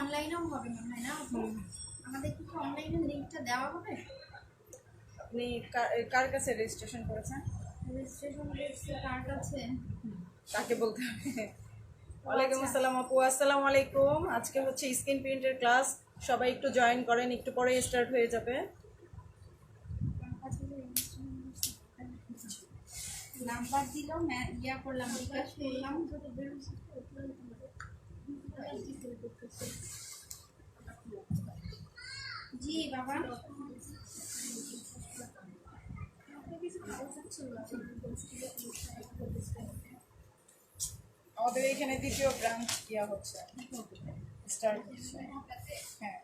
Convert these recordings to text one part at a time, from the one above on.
অনলাইনেও হবে মনে হয় না? আমাদের কি অনলাইনে লিংকটা দেওয়া হবে? আপনি কার কাছে রেজিস্ট্রেশন করেছেন? রেজিস্ট্রেশন কার কাছে? তাকে বলতে হবে। ওয়ালাইকুম আসসালাম আপু, আসসালামু আলাইকুম। আজকে হচ্ছে স্ক্রিন প্রিন্টের ক্লাস, সবাই একটু জয়েন করেন, একটু পরে স্টার্ট হয়ে যাবে। নাম্বার দিল, ইয়া করলাম, বিকাশ করলাম। জি বাবা, আমাদের এখানে দ্বিতীয় ব্রাঞ্চ ইয়া হচ্ছে, স্টার্ট হচ্ছে। হ্যাঁ,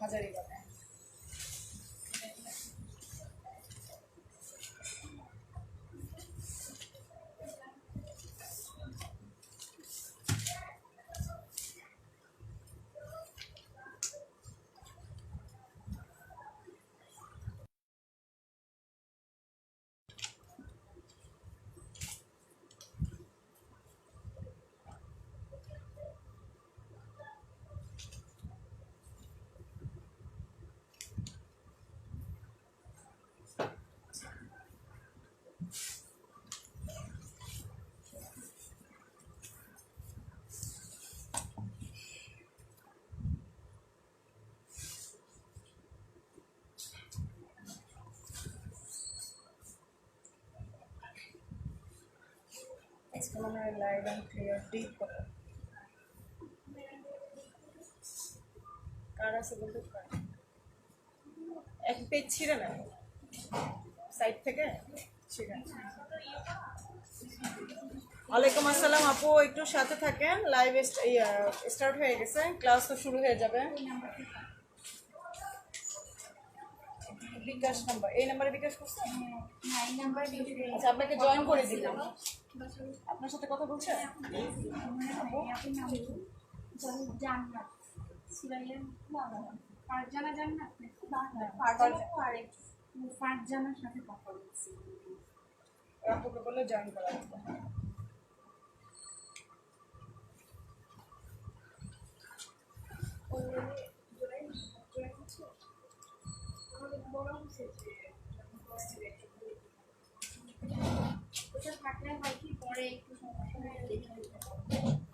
হাজারিবাগে। আজকে মনে হয় লাইভ অ্যান্ড ক্লিয়ার ডিপ হবে। কার আছে বলতে পারেন? এক পেজ ছিঁড়ে নেন সাইড থেকে, ছিঁড়ে। ওয়ালাইকুম আসসালাম আপু, একটু সাথে থাকেন, লাইভ স্টার্ট হয়ে গেছে, ক্লাস তো শুরু হয়ে যাবে। বিকাশ নাম্বার, এই নাম্বারে বিকাশ করছেন? আচ্ছা, আপনাকে জয়েন করে দিলাম। আপনার সাথে কথা বলছে? ফারজানার সাথে কথা বলছি। আপুকে বলে জয়েন করা হবে।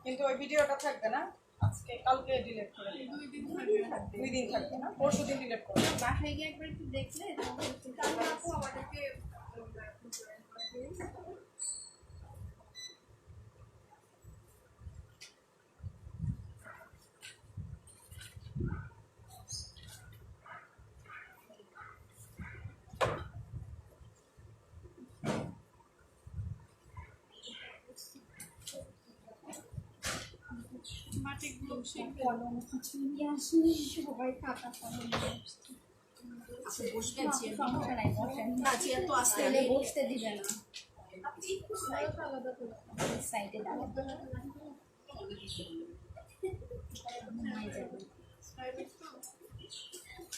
কিন্তু ওই ভিডিওটা থাকবে না আজকে, কালকে ডিলিট করে দিন। 2 দিন থাকবে না, পরশু দিন ডিলিট করবে। বাসায় গিয়ে একবার একটু দেখলে আপু আমাদেরকে কিছু নিয়ে আসিনি, সবাই খাতা কলম নিয়ে আসছে। বসবেন, সমস্যা নাই, বসেন। তো আসতে বসতে দিবে না, সাইডে দাঁড়াবে।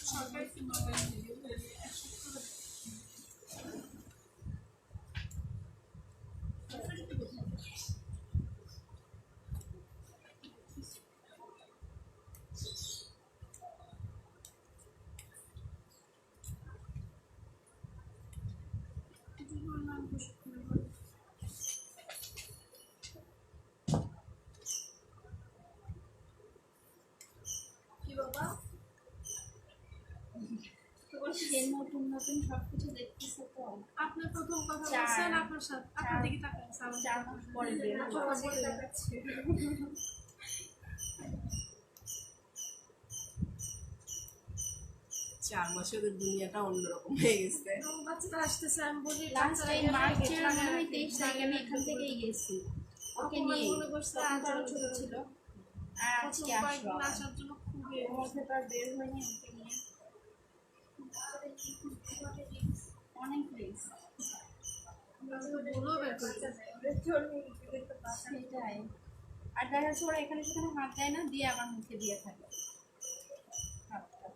সরকারি কি বাবা সে নতুন নতুন সবকিছু দেখতেছে তো। আপনার প্রথম কথা চার- বলছেন আপনার সাথে আপনার দিকে তাকাচ্ছেন 4 মাস পরে বের হবে। আমার দিকে তাকাচ্ছে 4 মাসে ওদের দুনিয়াটা অন্যরকম হয়ে গেছে। আমার বাচ্চাটা আসতেছে আমি বলি লাস্ট বাচ্চারা এই এখানে মার্চের গেট মনে হয় লাগায় 23 তারিখে আমি এখান থেকেই গেছি ওকে অপমান নিয়ে। মনে করছে তখন তো আরো আচরণ ছোট ছিল। আর আজকে প্রথম আসলো কয়েকদিন আবার। আসার জন্য খুবই ওর মধ্যে তো আর বের হয়নি ওকে নিয়ে। অনেক রিস্ক। ভুলও বের করতে সেটাই। আর দেখা যাচ্ছে ওরা এখানে সেখানে হাত দেয় না, দিয়ে আমার মুখে দিয়ে থাকে হাতটা।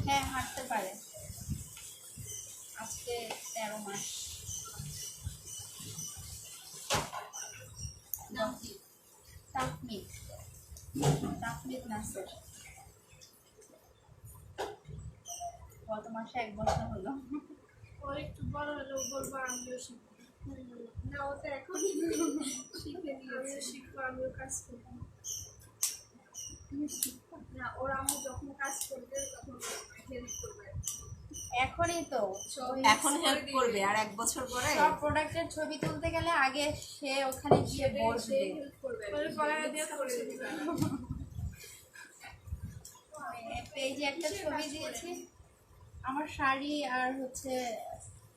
হ্যাঁ, হাঁটতে পারে। আজকে 13 মাস। তাকমিদ নাসের। গত মাসে 1 বছর হলো। ও একটু বড় হলেও বলবো আমিও শিখবো না ও তো এখন শিখে নিয়েছে শিখবো আমিও কাজ করবো না ওরা আমি যখন কাজ করবে তখন হেল্প করবে এখনই তো এখন হেল্প করবে আর 1 বছর পরে সব প্রোডাক্টের ছবি তুলতে গেলে আগে সে ওখানে গিয়ে বসবে। হেল্প করবে ওরে পড়ায় দিয়ে করে দিবে পেজে একটা ছবি দিয়েছি আমার শাড়ি আর হচ্ছে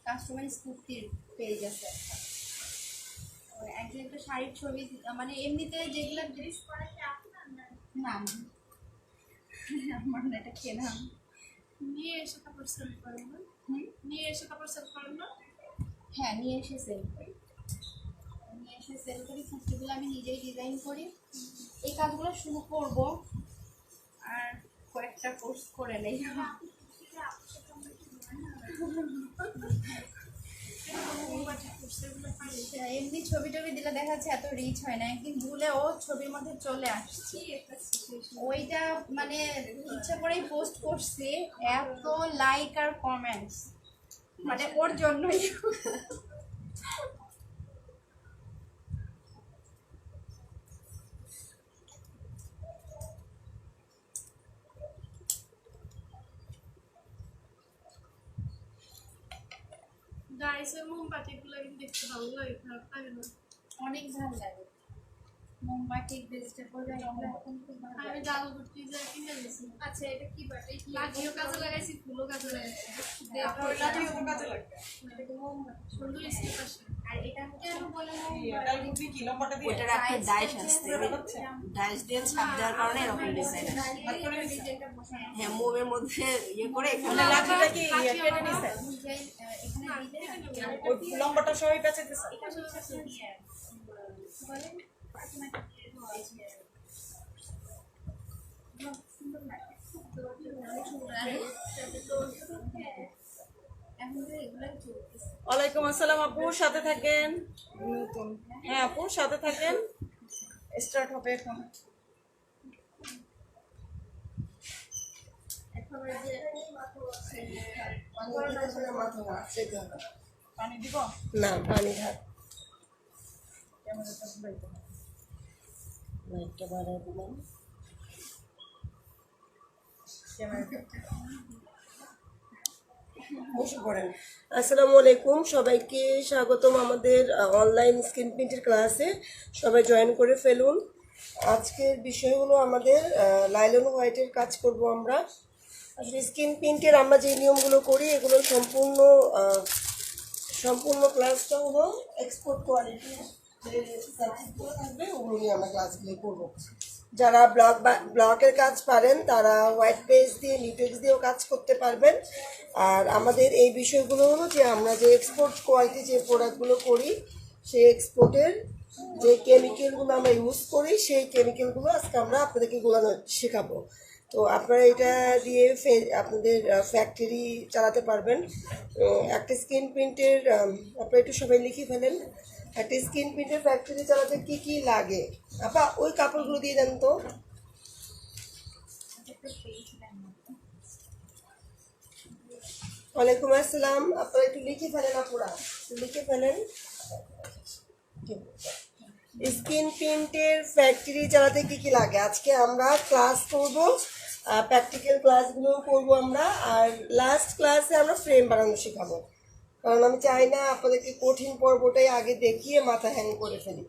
কাস্টমাইজ কুর্তির পেজ আছে একটা। ওই একদিন একটা শাড়ির ছবি মানে এমনিতে যেগুলো ড্রেস পরে কি আপনার না আমার না, এটা কেনা। নিয়ে এসে তারপর সেল করেন না নিয়ে এসে তারপর সেল করেন না হ্যাঁ, নিয়ে এসে সেল করি। কুর্তিগুলো আমি নিজেই ডিজাইন করি। এই কাজগুলো শুরু করব আর কয়েকটা কোর্স করে নেই। এমনি ছবি টবি দিলে দেখা যাচ্ছে এত রিচ হয় না, একদিন ভুলে ও ছবির মধ্যে চলে আসছে। ওইটা মানে ইচ্ছা করেই পোস্ট করছি, এত লাইক আর কমেন্টস মানে ওর জন্যই। গাইসের মোমবাতিগুলো কিন্তু দেখতে ভালো লাগে খারাপ লাগে না অনেক ভালো লাগে মোমবাতি ভেজিটেবল এখন খুব ভালো আমি লাগে। ডাল ভর্তি যা কিনে দিয়েছি আচ্ছা এটা কি বাটি লাঠিও কাজে লাগাইছি ফুলও কাজে লাগাইছি সুন্দর স্টেপ আসে আর এটা কেন বলে ওটার একটা ডাইস আসছে, ডাইস দিয়ে ছাপ দেওয়ার কারণে এরকম ডিজাইন আসছে। হ্যাঁ, মোমের মধ্যে ইয়ে করে এখানে লাঠিটা কি কেটে নিছে? ওই লম্বাটা সবাই বেঁচে দিছে। ওয়ালাইকুম আসসালাম আপু, সাথে থাকেন। হ্যাঁ আপু, সাথে থাকেন। স্টার্ট হবে এখন। পানি দিব না, পানি ভাত ক্যামেরাটা ঘুরাইতে হবে। লাইটটা বাড়াই দিলাম। ক্যামেরাটা বসে পড়েন। আসসালামু আলাইকুম, সবাইকে স্বাগতম আমাদের অনলাইন স্ক্রিন প্রিন্টের ক্লাসে। সবাই জয়েন করে ফেলুন। আজকের বিষয় হলো আমাদের লাইলন হোয়াইটের কাজ করব আমরা। আসলে স্ক্রিন প্রিন্টের আমরা যে নিয়মগুলো করি এগুলো সম্পূর্ণ ক্লাসটা হলো এক্সপোর্ট কোয়ালিটির যে সাবজেক্টগুলো থাকবে ওগুলো নিয়ে আমরা ক্লাসগুলো করবো। যারা ব্লকের কাজ পারেন তারা হোয়াইট পেজ দিয়ে লিটেক্স দিয়েও কাজ করতে পারবেন। আর আমাদের এই বিষয়গুলো হলো যে আমরা যে এক্সপোর্ট কোয়ালিটি যে প্রোডাক্টগুলো করি সেই এক্সপোর্টের যে কেমিক্যালগুলো আমরা ইউজ করি সেই কেমিক্যালগুলো আজকে আমরা আপনাদেরকে গোলানো শেখাবো। তো আপনারা এটা দিয়ে আপনাদের ফ্যাক্টরি চালাতে পারবেন। একটা স্ক্রিন প্রিন্টের আপনারা একটু সবাই লিখে ফেলেন। একটা স্ক্রিন প্রিন্টের ফ্যাক্টরি চালাতে কি কি লাগে? আপা ওই কাপড়গুলো দিয়ে দেন তো। ওয়ালাইকুম আসসালাম। আপনারা একটু লিখে ফেলেন, আপুরা লিখে ফেলেন। স্ক্রিন প্রিন্টের ফ্যাক্টরি চালাতে কি কি লাগে আজকে আমরা ক্লাস করব, প্র্যাকটিক্যাল ক্লাসগুলো করব আমরা। আর লাস্ট ক্লাসে আমরা ফ্রেম বানানো শেখাবো, কারণ আমি চাই না আপনাদেরকে কঠিন পর্বটাই আগে দেখিয়ে মাথা হ্যাং করে ফেলি।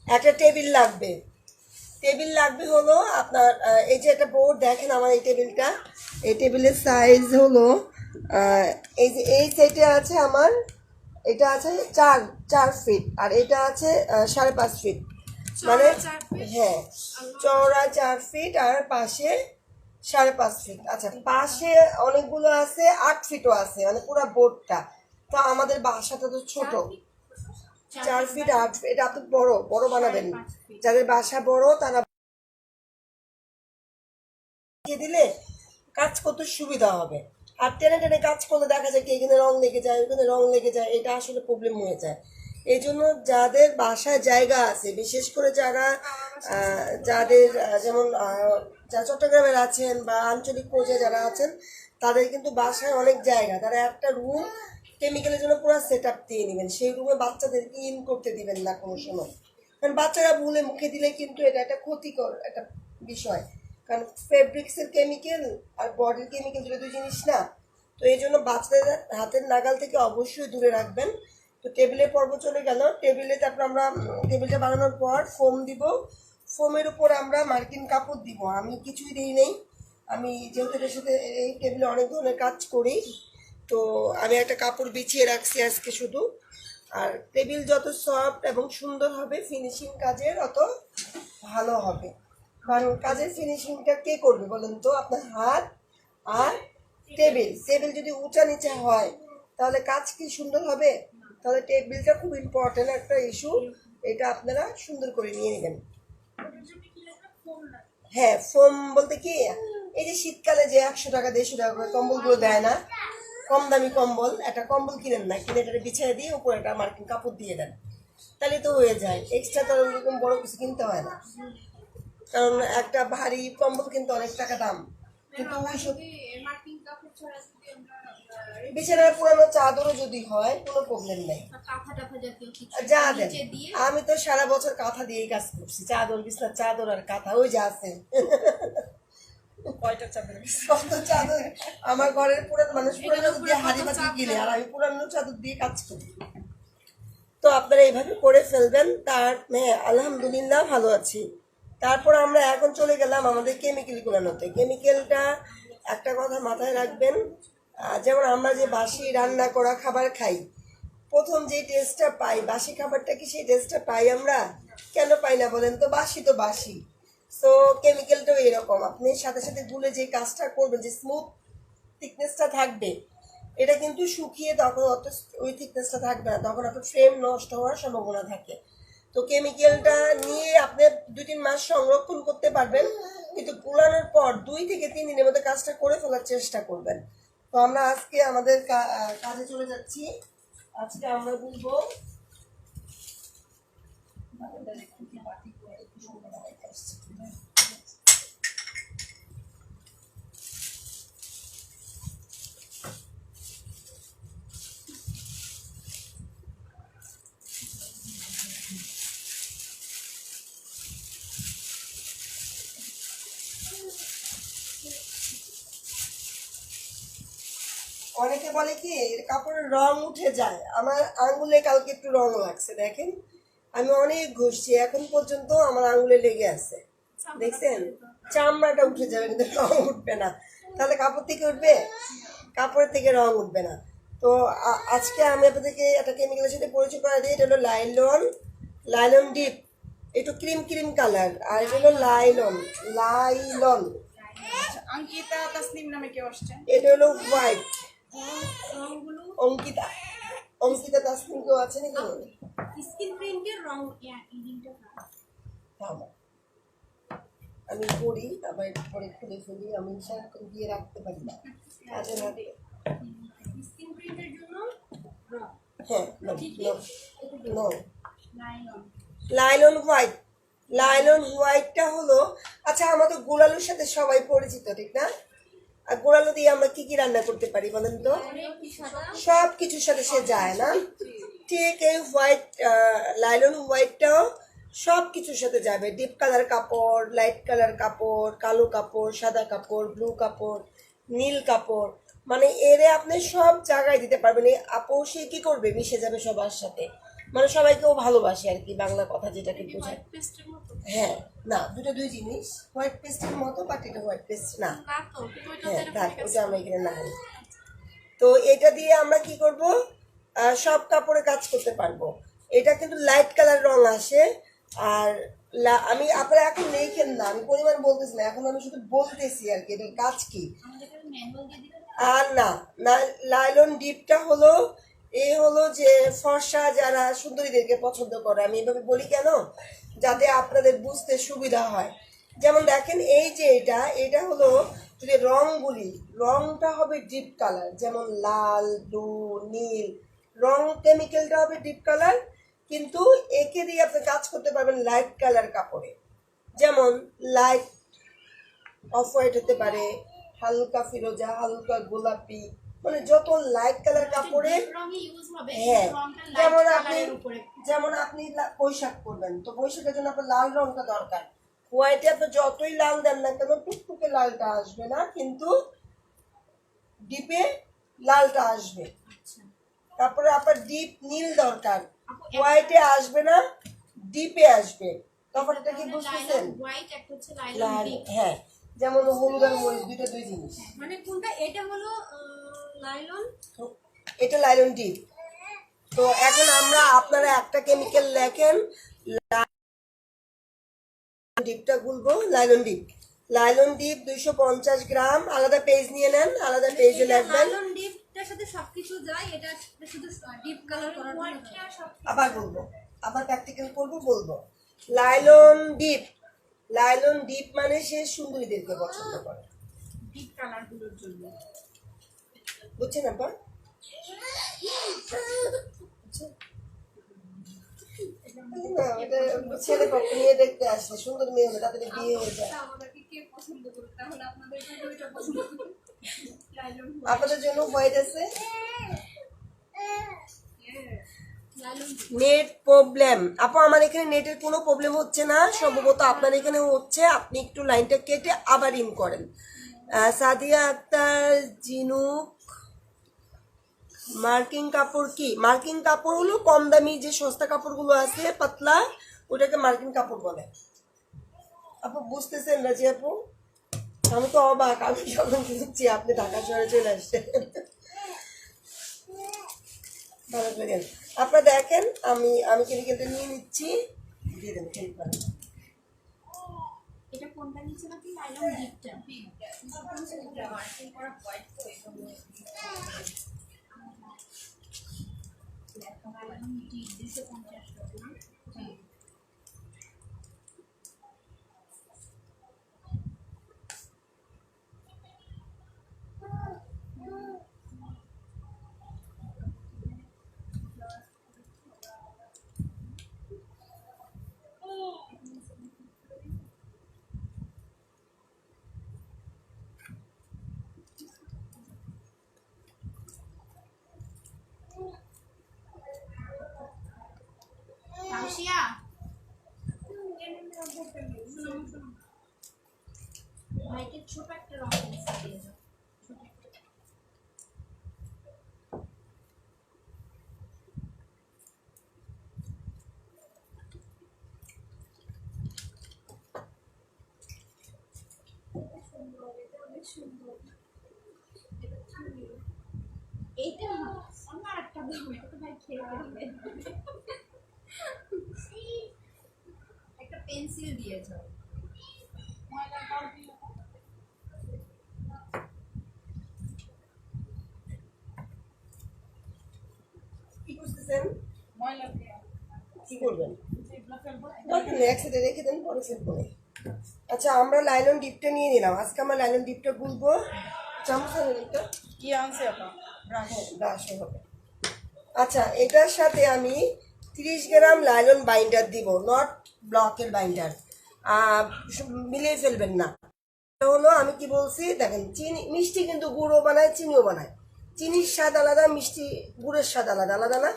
একটা টেবিল লাগবে হলো আপনার এই যে একটা বোর্ড দেখেন আমার এই টেবিলটা, এই টেবিলের সাইজ হলো এই যে এই সাইডে আছে আমার, এটা আছে 4 ফিট আর এটা আছে 5.5 ফিট, মানে হ্যাঁ চওড়া 4 ফিট আর পাশে 5.5 ফিট। আচ্ছা পাশে অনেকগুলো আছে 8 ফিটও আছে, মানে পুরো বোর্ডটা। তো আমাদের বাসাটা তো ছোট, 4 ফিট 8 ফিট, এটা আপনি বড় বানাবেন। যাদের বাসা বড় তারা দিলে কাজ করতে সুবিধা হবে। আর টেনে টেনে কাজ করলে দেখা যায় কি এখানে রং লেগে যায়, ওখানে রং লেগে যায়, এটা আসলে প্রবলেম হয়ে যায়। এই জন্য যাদের বাসায় জায়গা আছে, বিশেষ করে যাদের যেমন যারা চট্টগ্রামের আছেন বা আঞ্চলিক পর্যায়ে যারা আছেন তাদের কিন্তু বাসায় অনেক জায়গা, তারা একটা রুম কেমিক্যালের জন্য পুরো সেট আপ দিয়ে নেবেন। সেই রুমে বাচ্চাদেরকে ইন করতে দিবেন না কোনো সময়, কারণ বাচ্চারা ভুলে মুখে দিলে কিন্তু এটা একটা ক্ষতিকর একটা বিষয়। কারণ ফেব্রিক্সের কেমিক্যাল আর বডির কেমিক্যাল দুটো দুই জিনিস না। তো এই জন্য বাচ্চাদের হাতের নাগাল থেকে অবশ্যই দূরে রাখবেন। তো টেবিলের পর্ব চলে গেল। টেবিলে তারপর আমরা টেবিলটা বানানোর পর ফোম দিব, ফোমের উপর আমরা মার্কিন কাপড় দিব। আমি কিছুই দিই নেই, আমি যেহেতু এটার সাথে এই টেবিলে অনেক ধরনের কাজ করি তো আমি একটা কাপড় বিছিয়ে রাখছি আজকে শুধু। আর টেবিল যত সফট এবং সুন্দর হবে ফিনিশিং কাজের অত ভালো হবে। কারণ কাজের ফিনিশিংটা কে করবে বলেন তো? আপনার হাত আর টেবিল যদি উঁচা নিচে হয় তাহলে কাজ কি সুন্দর হবে? তাহলে টেবিলটা খুব ইম্পর্টেন্ট একটা ইস্যু, এটা আপনারা সুন্দর করে নিয়ে নেবেন। হ্যাঁ ফোম বলতে কি, এই যে শীতকালে যে 100 টাকা 150 টাকা করে কম্বলগুলো দেয় না, কম দামি কম্বল, একটা কম্বল কিনেন না, কিনে এটা বিছিয়ে দিয়ে উপরে একটা মার্কিন কাপড় দিয়ে দেন, তাহলে তো হয়ে যায়। এক্সট্রা তো ওরকম বড় কিছু কিনতে হয় না, কারণ একটা ভারী কম্বল কিন্তু অনেক টাকা দাম। কিন্তু বিছানার পুরানো চাদরও যদি হয় কোনো প্রবলেম নেই, যা দেন। আমি তো সারা বছর কাঁথা দিয়েই কাজ করছি, চাদর বিছানার চাদর আর কাঁথা ওই যা আছে। কয়টা চাদর? কত চাদর আমার ঘরের পুরান মানুষ পুরানো দিয়ে হাড়ি বাতি কিনে, আর আমি পুরানো চাদর দিয়ে কাজ করি। তো আপনারা এইভাবে করে ফেলবেন। তার আলহামদুলিল্লাহ ভালো আছি। তারপর আমরা এখন চলে গেলাম আমাদের কেমিক্যাল গুলানোতে। কেমিক্যালটা একটা কথা মাথায় রাখবেন, যেমন আমরা যে বাসি রান্না করা খাবার খাই, প্রথম যে টেস্টটা পাই বাসি খাবারটা কি সেই টেস্টটা পাই আমরা? কেন পাই না বলেন তো? বাসি তো বাসি। সো কেমিক্যালটাও এরকম, আপনি সাথে সাথে গুলে যে কাজটা করবেন, যে স্মুথ থিকনেসটা থাকবে, এটা কিন্তু শুকিয়ে তখন অত ওই থিকনেসটা থাকবে না, তখন আপনার ফ্রেম নষ্ট হওয়ার সম্ভাবনা থাকে। তো কেমিক্যালটা নিয়ে আপনি 2-3 মাস সংরক্ষণ করতে পারবেন, কিন্তু পুরানোর পর 2 থেকে 3 দিনের মধ্যে কাজটা করে ফেলার চেষ্টা করবেন। তো আমরা আজকে আমাদের কাজে চলে যাচ্ছি। আজকে আমরা বলবো অনেকে বলে কি কাপড়ের রং উঠে যায়, আমার আঙ্গুলে কালকে একটু রং লাগছে দেখেন, আমি অনেক ঘষছি এখন পর্যন্ত আমার আঙ্গুলে লেগে আছে, দেখছেন? চামড়াটা উঠে যাবে কিন্তু রং উঠবে না। তাহলে কাপড় থেকে উঠবে? কাপড়ের থেকে রং উঠবে না। তো আজকে আমি আপনাদেরকে একটা কেমিক্যালের সাথে পরিচয় করে দিই। এটা হলো লাইলন ডিপ, একটু ক্রিম ক্রিম কালার, আর এটা হলো লাইলন। অঙ্কিতা তাসনিম নামে কেউ আসছে। এটা হলো হোয়াইট। রংগুলো অঙ্কিতা তাসনিম কেউ আছে নাকি? স্কিন প্রিন্টের রং ইডিংটা থামো, আমি পড়ি আবার পরে খুলে ফেলি, আমি সারাক্ষণ দিয়ে রাখতে পারি না কাজের হাতে। স্কিন প্রিন্টের জন্য রং হ্যাঁ, নো লাইলন। লাইলন হোয়াইটটা হলো, আচ্ছা আমাদের গোলালুর সাথে সবাই পরিচিত ঠিক না? আর গোলালু দিয়ে আমরা কি কি রান্না করতে পারি বলেন তো? সব কিছুর সাথে সে যায় না? ঠিক এই লাইলন হোয়াইটটাও সব কিছুর সাথে যাবে। ডিপ কালার কাপড়, লাইট কালার কাপড়, কালো কাপড়, সাদা কাপড়, ব্লু কাপড়, নীল কাপড়, মানে এরে আপনি সব জায়গায় দিতে পারবেন। এই আপু সে কি করবে, মিশে যাবে সবার সাথে, মানে সবাইকেও ভালোবাসে আর কি, বাংলা কথা যেটাকে বোঝায়। পেস্টের মতো হ্যাঁ, না দুই জিনিস, হোয়াইট পেস্টের মতো, বাট এটা হোয়াইট পেস্ট না। না তো কিন্তু ওইটা হ্যাঁ, তো থাক, ওটা আমরা এখানে নাই। তো এটা দিয়ে আমরা কি করব, সব কাপড়ে কাজ করতে পারবো। এটা কিন্তু লাইট কালার রং আসে। আর আমি আপনারা এখন লেখেন না, আমি পরিমাণ বলতেছি না, এখন আমি শুধু বলতেছি আর কি এটার কাজ কি। আর না, লাইলন ডিপটা হলো হলো যে ফর্সা যারা সুন্দরীদেরকে পছন্দ করে, আমি এভাবে বলি কেন, যাতে আপনাদের বুঝতে সুবিধা হয়। যেমন দেখেন এই যে এটা হলো, যদি রং বলি, রংটা হবে ডিপ কালার, যেমন লাল, ব্লু, নীল, রং কেমিক্যালটা হবে ডিপ কালার, কিন্তু একে দিয়ে আপনি কাজ করতে পারবেন লাইট কালার কাপড়ে। যেমন লাইট অফ হোয়াইট হতে পারে, হালকা ফিরোজা, হালকা গোলাপি, মানে যত লাইট কালার কাপড়ে। রঙই ইউজ হবে হ্যাঁ, রংটা যেমন লাইট আপনি কালারের উপরে বৈশাখ করবেন, তো বৈশাখের জন্য আপনার লাল রংটা দরকার। হোয়াইটে আপনি যতই লাল দেন না কেন টুকটুকে লালটা আসবে না, কিন্তু ডিপে লালটা আসবে। তারপরে আপনার ডিপ নীল দরকার, হোয়াইটে আসবে না, ডিপে আসবে। তখন এটা কি বুঝতেছেন? হোয়াইট একটা হচ্ছে লাইলন লাল, ডিপ। হ্যাঁ, যেমন হলুদ আর মরিচ দুই জিনিস। মানে কোনটা, এটা হলো লাইলন, তো এটা লাইলন ডিপ। তো এখন আপনারা একটা কেমিক্যাল লেখেন, ডিপটা গুলবো, লাইলন ডিপ 250 গ্রাম, আলাদা পেজ নিয়ে নেন, আলাদা পেজে লিখবেন। লাইলন ডিপটার সাথে সবকিছু যায়, এটা শুধু ডিপ কালার করার জন্য। আবার বলবো, আবার প্র্যাকটিক্যাল বলবো। লাইলন ডিপ মানে সে সুন্দরীদেরকে পছন্দ করে, ডিপ কালার গুলোর জন্য। বুঝছেন আপা? ছেলে পক্ষ নিয়ে দেখতে আসলে সুন্দর মেয়ে হলে তাদের বিয়ে হয়ে যায়। আমাদেরকে কে পছন্দ করে, তাহলে আপনাদের জন্য ওইটা পছন্দ করে। লাইলন আপনাদের জন্য হোয়াইট আছে। লাইলন নেট প্রবলেম আপু, আমার এখানে নেটের কোনো প্রবলেম হচ্ছে না, সম্ভবত আপনার এখানে হচ্ছে। আপনি একটু লাইনটা কেটে আবার ইন করেন। সাদিয়া আক্তার জিনুক, মার্কিং কাপড় কি? মার্কিং কাপড় হলো কম দামি যে সস্তা কাপড়গুলো আছে পাতলা, ওটাকে মার্কিং কাপড় বলে। আপু বুঝতেছেন রাজি আপু? আমি তো অবাক, আমি যখন শুনছি আপনি ঢাকা শহরে চলে আসছেন। ভালো করে আপনারা দেখেন, আমি কেমিক্যালটা নিয়ে নিচ্ছি, দিয়ে দেবো ঠিক করে। এটা কোনটা নিচে নাকি লাইলন ডিপটা? মার্কিং করা হোয়াইট তো এটা লাইলন ডিপ 250 টাকা না? তাওসিয়া হোয়াইটের ছোট একটা রং দিয়ে দাও। অনেক সুন্দর। এটা তুমি এইটা আমার একটা দাম, এটা তো ভাই খেয়ে ফেলবে। একটা পেন্সিল দিয়ে যাও। কি বুঝতেছেন? ময়লা দিয়ে কি করবেন? এগুলো ফেলবো। দরকার নেই, একসাথে রেখে দেন, পরে ফেলবো না। আচ্ছা, আমরা লাইলন ডিপটা নিয়ে নিলাম। আজকে আমরা লাইলন ডিপটা গুলবো। চামচ আনেন একটা? কি আনছে আপা? ব্রাশ। ব্রাশও হবে। আচ্ছা, এটার সাথে আমি 30 গ্রাম লাইলন বাইন্ডার দিব, নট ব্লকের বাইন্ডার। মিলিয়ে ফেলবেন না। এটা হলো, আমি কি বলছি দেখেন, চিনি মিষ্টি কিন্তু গুড়ও বানায়, চিনিও বানায়। চিনির স্বাদ আলাদা, মিষ্টি গুড়ের স্বাদ আলাদা, আলাদা না?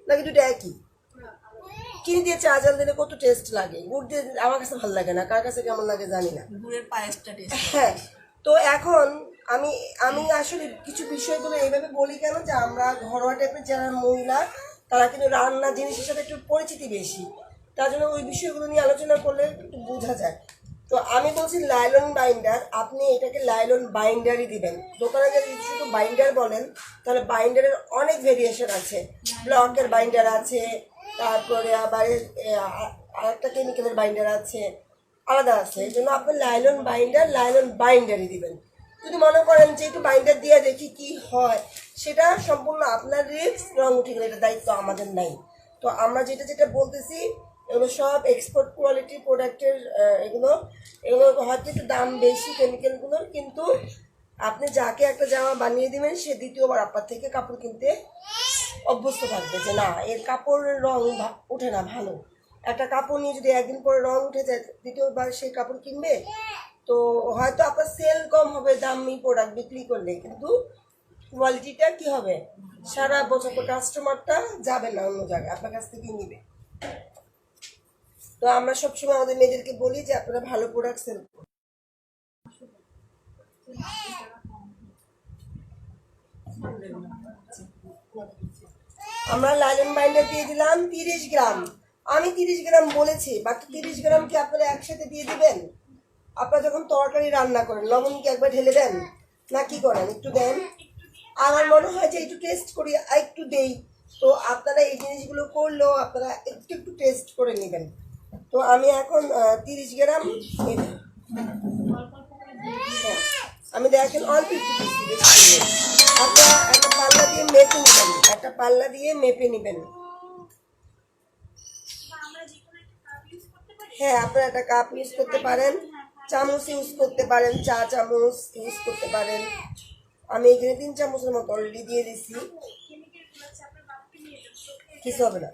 নাকি দুটো একই? চিনি দিয়ে চা জাল দিলে কত টেস্ট লাগে, গুড় দিয়ে আমার কাছে ভালো লাগে না, কার কাছে কেমন লাগে জানি না। গুড়ের পায়েসটা টেস্ট। হ্যাঁ, তো এখন আমি আমি আসলে কিছু বিষয়গুলো এইভাবে বলি কেন, যে আমরা ঘরোয়া টাইপের যারা মহিলা, তারা কিন্তু রান্না জিনিসের সাথে একটু পরিচিতি বেশি, তার জন্য ওই বিষয়গুলো নিয়ে আলোচনা করলে একটু বোঝা যায়। তো আমি বলছি লাইলন বাইন্ডার, আপনি এটাকে লাইলন বাইন্ডারই দিবেন। দোকানে যদি শুধু বাইন্ডার বলেন, তাহলে বাইন্ডারের অনেক ভেরিয়েশন আছে, ব্লকের বাইন্ডার আছে, তারপরে আবার আরেকটা কেমিক্যালের বাইন্ডার আছে, আলাদা আছে। এই জন্য আপনি লাইলন বাইন্ডারই দিবেন। যদি মনে করেন যে একটু বাইন্ডার দিয়ে দেখি কি হয়, সেটা সম্পূর্ণ আপনার রিস্ক, রং উঠে গেলে এটা দায়িত্ব আমাদের নাই। তো আমরা যেটা যেটা বলতেছি, এগুলো সব এক্সপোর্ট কোয়ালিটি প্রোডাক্টের। এগুলো এগুলো হয়তো একটু দাম বেশি কেমিক্যালগুলোর, কিন্তু আপনি যাকে একটা জামা বানিয়ে দিবেন, সে দ্বিতীয়বার আপনার থেকে কাপড় কিনতে অভ্যস্ত থাকবে, যে না, এর কাপড়ের রং ওঠে না ভালো। একটা কাপড় নিয়ে যদি একদিন পরে রং উঠে যায়, দ্বিতীয়বার সেই কাপড় কিনবে, তো হয়তো আপনার সেল কম হবে দামি প্রোডাক্ট বিক্রি করলে, কিন্তু কোয়ালিটিটা কি হবে, সারা বছর কাস্টমারটা যাবে না অন্য জায়গায়, আপনার কাছ থেকেই নিবে। তো আমরা সবসময় আমাদের মেয়েদেরকে বলি যে আপনারা ভালো প্রোডাক্ট সেল করুন। আমরা লাইলন বাইন্ডার দিয়ে দিলাম 30 গ্রাম। আমি 30 গ্রাম বলেছি, বাকি 30 গ্রাম কি আপনারা একসাথে দিয়ে দিবেন? আপনারা যখন তরকারি রান্না করেন, লবণ কি একবার ঢেলে দেন না, কি করেন? একটু দেন। আমার মনে হয় যে একটু টেস্ট করি, একটু দেই। তো আপনারা এই জিনিসগুলো করলেও আপনারা একটু একটু টেস্ট করে নেবেন। তো আমি এখন 30 গ্রাম আমি দেখেন অল্প একটু দিচ্ছি, বেশি দিই না। আপনারা একটা পাল্লা দিয়ে মেপে নেবেন, একটা পাল্লা দিয়ে মেপে নেবেন। হ্যাঁ, আপনারা একটা কাপ ইউজ করতে পারেন, চামচ ইউজ করতে পারেন, চা চামচ ইউজ করতে পারেন। আমি এখানে 3 চামচের মতো অলরেডি দিয়ে দিচ্ছি। কিছু হবে না,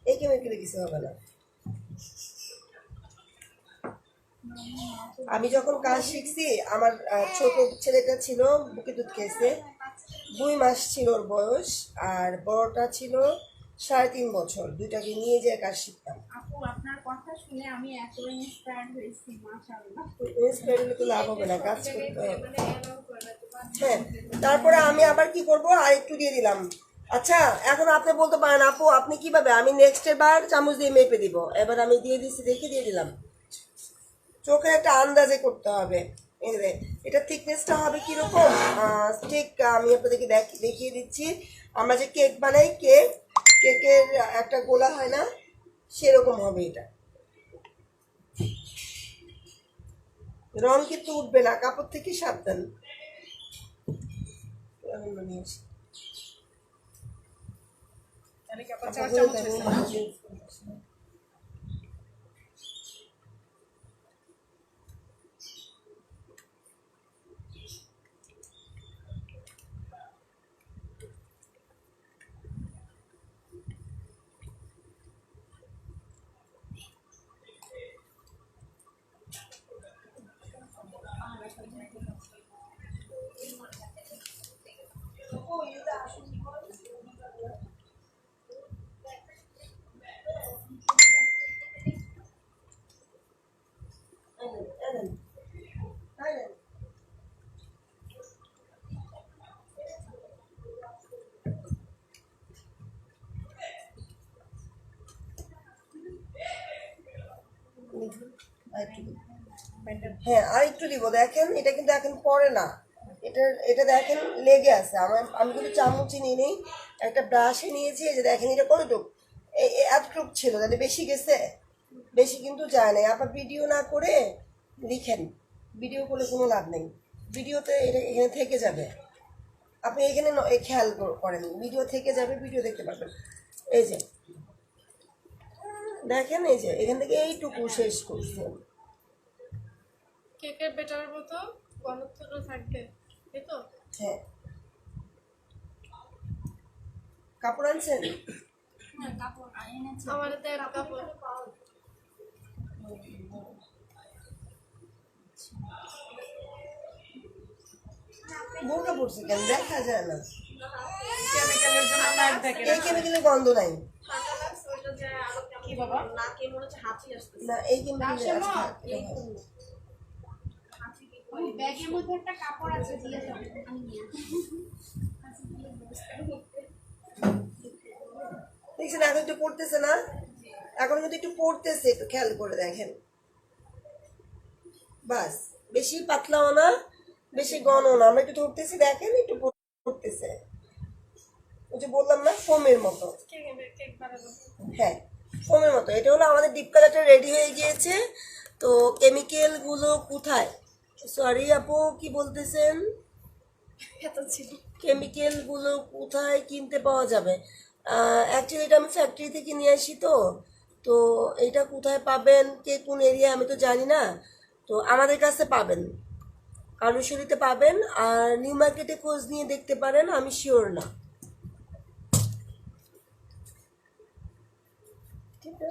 এই কেমিক্যালে কিছু হবে না। আমি যখন কাজ শিখছি, আমার ছোট ছেলেটা ছিল, বুকে দুধ খেয়েছে, 2 মাস ছিল ওর বয়স, আর বড়টা ছিল 3.5 বছর। দুইটাকে নিয়ে যেয়ে কাজ শিখতাম। আপু, আপনার কথা শুনে আমি এত ইন্সপায়ার্ড হয়েছি, মাশাআল্লাহ। ইন্সপায়ার হলে তো লাভ হবে না, কাজ করতে হবে। হ্যাঁ, তারপরে আমি আবার কি করব, আর একটু দিয়ে দিলাম। আচ্ছা, এখন আপনি বলতে পারেন আপু আপনি কিভাবে, আমি নেক্সট বার চামচ দিয়ে মেপে দিব। এবার আমি দিয়ে দিচ্ছি, দেখে দিয়ে দিলাম। চোখে একটা আন্দাজে করতে হবে। এটা থিকনেসটা হবে কিরকম, ঠিক আমি আপনাদেরকে দেখিয়ে দিচ্ছি। আমরা যে কেক বানাই, কেকের একটা গোলা হয় না, সেরকম হবে এটা। রং কিন্তু উঠবে না, কাপড় থেকে সাবধান। তাহলে কি আপা 4 চামচ হয়েছে? হ্যাঁ আর একটু দিব, দেখেন এটা কিন্তু এখন পরে না, এটা দেখেন লেগে আছে। আমি কিন্তু চামচি নিয়ে নেই, একটা ব্রাশে নিয়েছি। এই যে দেখেন এটা কতটুক, এতটুক ছিল, তাহলে বেশি গেছে? বেশি কিন্তু যায় না। আবার ভিডিও না করে লিখেন, ভিডিও করলে কোনো লাভ নেই, ভিডিওতে এটা এখানে থেকে যাবে। আপনি এখানে খেয়াল করেন, ভিডিও থেকে যাবে, ভিডিও দেখতে পারবেন। এই যে দেখেন, এই যে এখান থেকে এইটুকু শেষ করছে। কেকের বেটারের মতো ঘনত্বটা থাকবে, এই তো? হ্যাঁ, কাপড় আনছেন? আমার হাতে এক কাপড়। বোরকা পড়ছে কেন, দেখা যায় না। কেমিক্যালের জন্য নাক দেখে এই কেমিক্যালের গন্ধ নাই কি বাবা? না, এই কেমিক্যালের ওই ব্যাগের মধ্যে একটা কাপড় আছে, দিয়ে যাও, আমি নিয়ে দেখছেন এখন একটু পড়তেছে না, এখন কিন্তু একটু পড়তেছে, একটু খেয়াল করে দেখেন। বাস, বেশি পাতলাও না, বেশি ঘনও না, আমরা একটু ধরতেছি, দেখেন একটু পড়তেছে। ওই যে বললাম না, ফোমের মতো। কেক বানাবো। হ্যাঁ, ফোমের মতো। এটা হলো আমাদের ডিপ কালারটা রেডি হয়ে গিয়েছে। তো কেমিক্যালগুলো কোথায়, সরি আপু কি বলতেছেন, এত ছিল। কেমিক্যালগুলো কোথায় কিনতে পাওয়া যাবে? অ্যাকচুয়ালি এটা আমি ফ্যাক্টরি থেকে নিয়ে আসি। তো এটা কোথায় পাবেন, কে কোন এরিয়া আমি তো জানি না। তো আমাদের কাছে পাবেন, কালুশরীতে পাবেন, আর নিউ মার্কেটে খোঁজ নিয়ে দেখতে পারেন, আমি শিওর না। ঠিক আছে,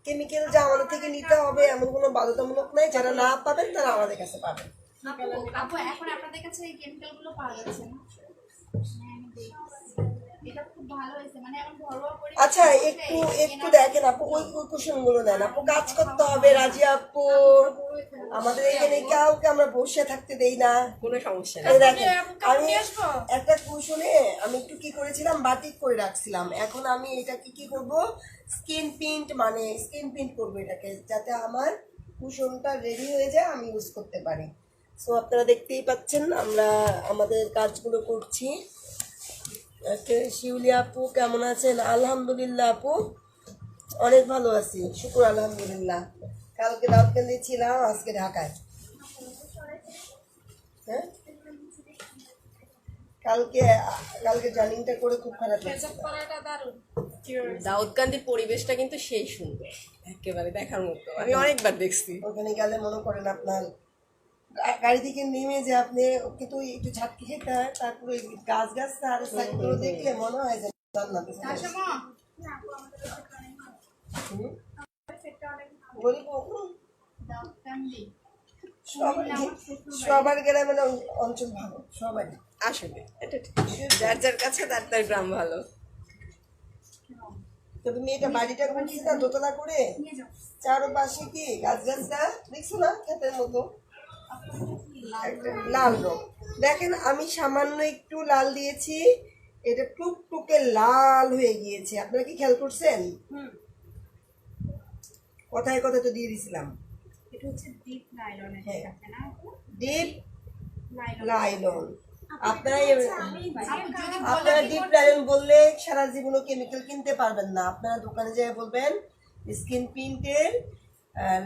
কেমিক্যাল যা আমাদের থেকে নিতে হবে এমন কোনো বাধ্যতামূলক নাই, যারা না পাবেন তারা আমাদের কাছে পাবেন। আপু এখন আপনাদের কাছে এই কেমিক্যাল গুলো পাওয়া যাচ্ছে না? হ্যাঁ, আমি দেখছি। এটা খুব ভালো হয়েছে, মানে এখন ঘরোয়া পরিবেশে আচ্ছা একটু দেখেন আপু, ওই কুশন গুলো দেন আপু, কাজ করতে হবে। রাজি আপু, আমাদের এখানে কাউকে আমরা বসে থাকতে দেই না, কোনো সমস্যা নেই। এই দেখেন, আমি একটা কুশনে আমি একটু কি করেছিলাম, বাটিক করে রাখছিলাম। এখন আমি এটা কি করব, স্কিন প্রিন্ট করবো এটাকে, যাতে আমার কুশনটা রেডি হয়ে যায়, আমি ইউজ করতে পারি। সো আপনারা দেখতেই পাচ্ছেন আমরা আমাদের কাজগুলো করছি। শিউলি আপু কেমন আছেন? আলহামদুলিল্লাহ আপু, অনেক ভালো আছি, শুকুর আলহামদুলিল্লাহ। কালকে দাউদকান্দি ছিলাম, আজকে ঢাকায়। হ্যাঁ, কালকে জার্নিংটা করে খুব খারাপ লাগছে। পরাটা দারুণ। দাউদকান্দির পরিবেশটা কিন্তু সেই সুন্দর, একেবারে দেখার মতো। আমি অনেকবার দেখছি। ওখানে গেলে মনে করেন আপনার গাড়ি থেকে নেমে যে আপনি ওকে তো একটু ঝাটকে খেতে হয়, তারপরে গাছ আর সাইডগুলো দেখলে মনে হয় যে জান্নাতে চলে এসেছি। হুম? গরিব দাউদকান্দি সবার গ্রামের অঞ্চল ভালো, সবারই। আসলে এটা ঠিক, যার যার কাছে তার তার গ্রাম ভালো। তো তুমি এটা বাড়িটা করছি না দোতলা করে, চারপাশে কি গাছ দেখছো না, ক্ষেতের মতো একটা লাল রং। দেখেন আমি সামান্য একটু লাল দিয়েছি, এটা টুকটুকে লাল হয়ে গিয়েছে। আপনারা কি খেয়াল করছেন? কথায় কথায় তো দিয়ে দিছিলাম। এটা হচ্ছে ডিপ নাইলনের হ্যাঁ। সাথে না আপু? Deep nylon. লাইলন। আপনারা আপু যদি আপনারা ডিপ লাইলন বললে সারা জীবনও কেমিক্যাল কিনতে পারবেন না। আপনারা দোকানে যেয়ে বলবেন স্কিন প্রিন্টের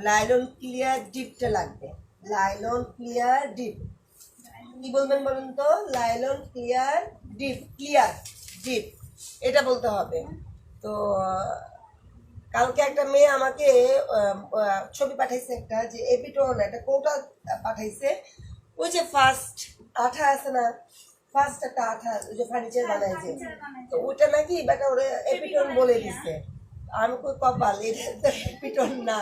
লাইলন ক্লিয়ার ডিপটা লাগবে, লাইলন ক্লিয়ার ডিপ। কি বলবেন বলুন তো? লাইলন ক্লিয়ার ডিপ এটা বলতে হবে। তো কালকে একটা মেয়ে আমাকে ছবি পাঠাইছে, একটা যে এপিটোন একটা কৌটা পাঠাইছে। ওই যে ফার্স্ট আঠা আছে না, ফার্স্ট একটা আঠা ওই যে ফার্নিচার বানায় যে, তো ওটা নাকি বেটা ওরা এপিটোন বলে দিচ্ছে। আমি কই কপাল, এটা তো এপিটোন না,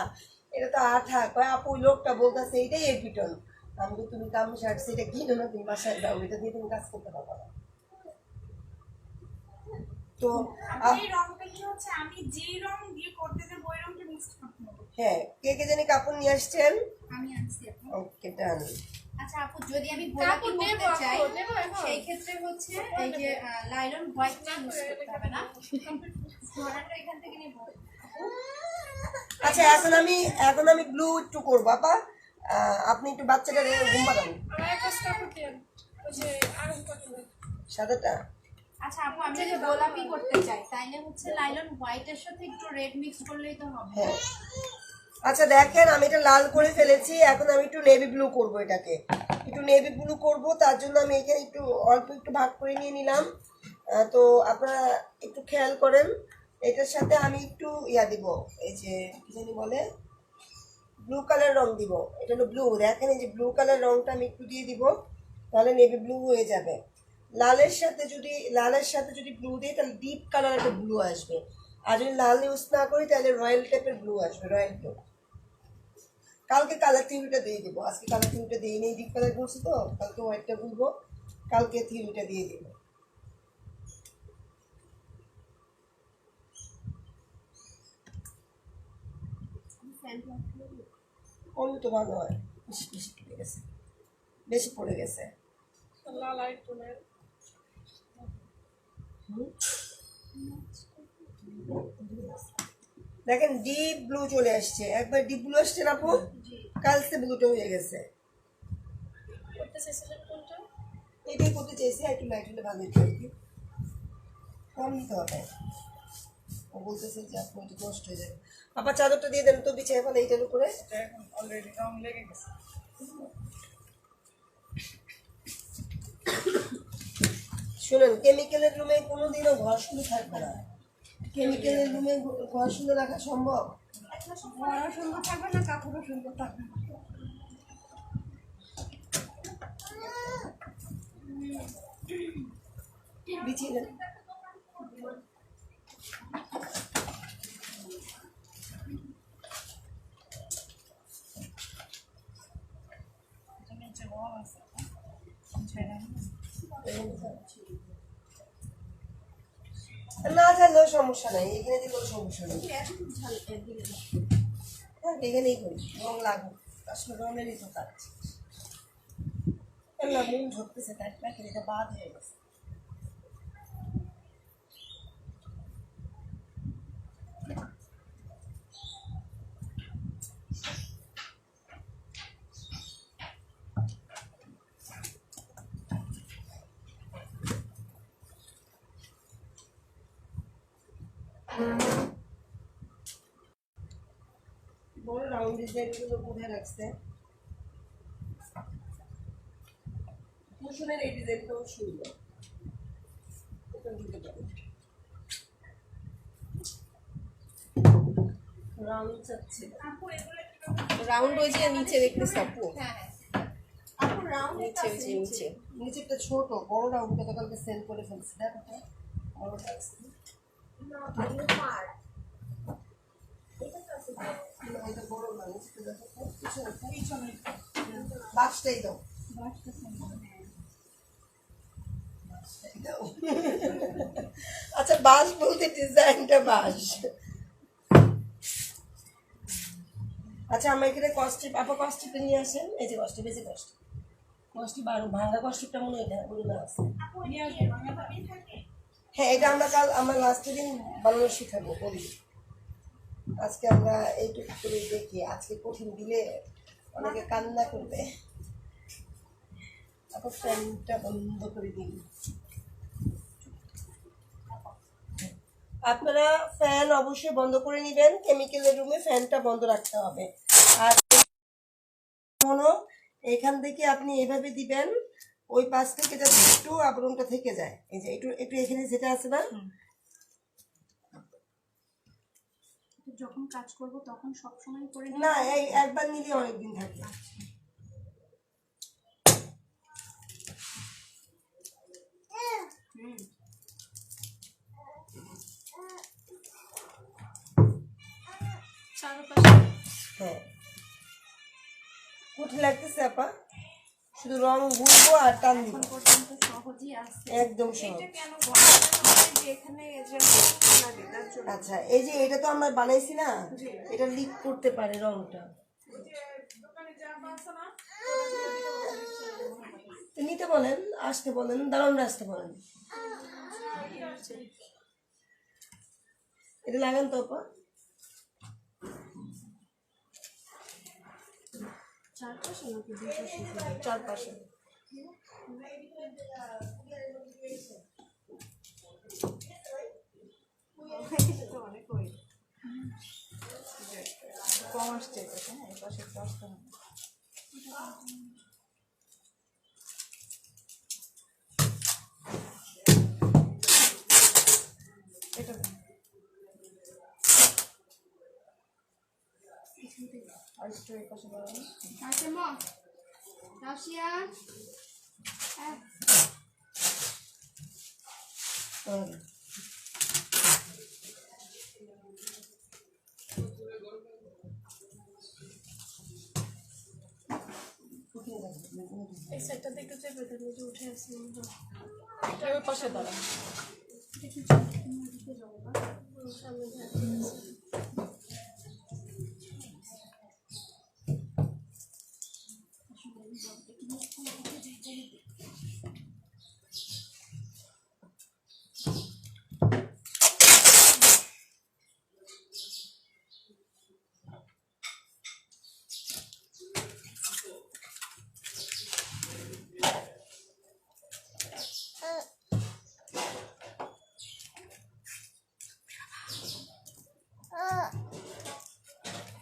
এটা তো আঠা। কয় আপু ওই লোকটা বলতেছে এইটাই এপিটোন। আমি তো তুমি কাম শার্ট সেটা কিনো না, তুমি বাসায় যাও, এটা দিয়ে তুমি কাজ করতে পারবো না। তো এই রংটা কি হচ্ছে, আমি যে রং দিয়ে করতে দেব ওই রংটা মিক্স করতে হবে? হ্যাঁ, কে জানি কাপড় নিয়ে আসছেন? আমি আনছি আপু। ওকে ডান। আচ্ছা আপু, যদি আমি গোলাপি করতে চাই সেই ক্ষেত্রে হচ্ছে এই যে লাইলন হোয়াইটটা ইউজ করতে হবে না? ধরাটা এখান থেকে নিব। আচ্ছা এখন আমি ব্লু একটু করবো আপা। আপনি একটু বাচ্চাটা ঘুম পাড়ান। আমার এক কাজ কাপড় দেন ওই যে আরম কাপড় সাদাটা আচ্ছা আপু, আমি যদি গোলাপি করতে চাই তাইলে হচ্ছে লাইলন হোয়াইটের সাথে একটু রেড মিক্স করলেই তো হবে। হ্যাঁ। আচ্ছা দেখেন আমি এটা লাল করে ফেলেছি, এখন আমি একটু নেভি ব্লু করব, এটাকে একটু নেভি ব্লু করব। তার জন্য আমি এখানে একটু অল্প একটু ভাগ করে নিয়ে নিলাম। তো আপনারা একটু খেয়াল করেন, এটার সাথে আমি একটু দিব, এই যে কি জানি বলে, ব্লু কালার রং দিব। এটা হলো ব্লু, দেখেন এই যে ব্লু কালার রংটা আমি একটু দিয়ে দিব, তাহলে নেভি ব্লু হয়ে যাবে। লালের সাথে যদি ব্লু দিই তাহলে ডিপ কালার একটা ব্লু আসবে, আর যদি লাল ইউজ না করি তাহলে রয়্যাল টাইপের ব্লু আসবে, রয়্যাল ব্লু। কালকে কালার থিওরিটা দিয়ে দিব, আজকে কালার থিওরিটা দিয়ে নেই, ডিপ কালার করছি তো, কালকে হোয়াইটটা বলবো, কালকে থিওরিটা দিয়ে দিব। করলে তো ভালো হয়, বেশি পড়ে গেছে। লাল আর টুনের দেখেন ডিপ ব্লু চলে আসছে, একবার ডিপ ব্লু আসছে না আপু, কালকে ব্লুটা হয়ে গেছে। করতে চাইছিলেন কোনটা? এটাই করতে চেয়েছি, একটু লাইট হলে ভালো হতো আর কি, কম নিতে হবে। ও বলতেছে যে আপনি একটু কষ্ট হয়ে যাবে। আপা চাদরটা দিয়ে দেন তো বিছায় ফেলে এইটার উপরে। এটা এখন অলরেডি রং লেগে গেছে। শুনুন, কেমিক্যালের রুমে কোনোদিনও ঘর শুনে থাকবে না। কেমিক্যালের রুমে ঘর শুনে রাখা সম্ভব? ঘরও সুন্দর থাকবে না, কাপড়ও সুন্দর থাকবে না। বিছিয়ে দেন। এটা নিচে ওয়াল আছে, না জানলেও সমস্যা নাই, এখানে দিলেও সমস্যা নেই। হ্যাঁ এখানেই করি, রং লাগুক, আসলে রঙেরই তো কাজ। না মন ঝরতেছে, তার প্যাকেট এটা বাদ হয়ে গেছে। বড় রাউন্ড ডিজাইনগুলো কোথায় রাখছে? কুশনের এই ডিজাইনটাও সুন্দর, এটা দিতে পারি। রাউন্ড চাচ্ছে, রাউন্ড ওই যে নিচে দেখতেছ আপু, হ্যাঁ হ্যাঁ, আপু রাউন্ড নিচে ওই যে নিচে নিচেরটা ছোট, বড় রাউন্ডটা তো কালকে সেল করে ফেলছি, দেখো তো বড়টা আছে না, এটা বড় না, নিচেরটা দেখো তো, পিছনে বাসটাই দাও, বাসটাই দাও। আচ্ছা বাস বলতে ডিজাইনটা বাস। আচ্ছা আমার এখানে কস্টিপ, আপা কস্টিপে নিয়ে আসেন, এই যে কস্টিপ, এই যে কস্টিপ, কস্টিপ আর ভাঙা কস্টিপটা মনে হয় এটা বলে আছে। হ্যাঁ এটা আমরা লাস্টের দিন বানানো শিখাবো বলি, আজকে আমরা এইটুকু করে দেখি, আজকে কঠিন দিলে অনেকে কান্না করবে। আপা ফ্যানটা বন্ধ করে দিন। আপনারা ফ্যান অবশ্যই বন্ধ করে নেবেন, কেমিক্যালের রুমে ফ্যানটা বন্ধ রাখতে হবে। আর এখান থেকে আপনি এভাবে দিবেন, ওই পাশ থেকে যাতে একটু আবরণটা থেকে যায়, এই যে একটু একটু এখানে যেটা আছে না, যখন কাজ করব তখন সবসময় করে না এই একবার নিলে অনেকদিন থাকে। চারপাশে হ্যাঁ কঠিন লাগতেছে আপা, শুধু রং ঘুরবো আর টান দিব, পর্যন্ত সহজই আছে। একদম সহজ। কেন গরম যে এখানে যে লাগে তার জন্য আচ্ছা এই যে এটা তো আমরা বানাইছি না, এটা লিক করতে পারে রংটা, দোকানে যা আছে না তো নিতে বলেন, আসতে বলেন, দারুণরা আসতে বলেন। এটা লাগান তো আপা। চারপাশে নাকি দুই পাশে? চারপাশে। অনেক ওই কম আসছে এটা, হ্যাঁ এই পাশে একটু আসতে হবে। এটা দেন। আর একটু এই পাশে দাঁড়ান। রাশিয়া রাশিয়া এই সাইডটা দেখে চেপে দেবে যে উঠে আসছে ওই পাশে দাঁড়ান। সামনে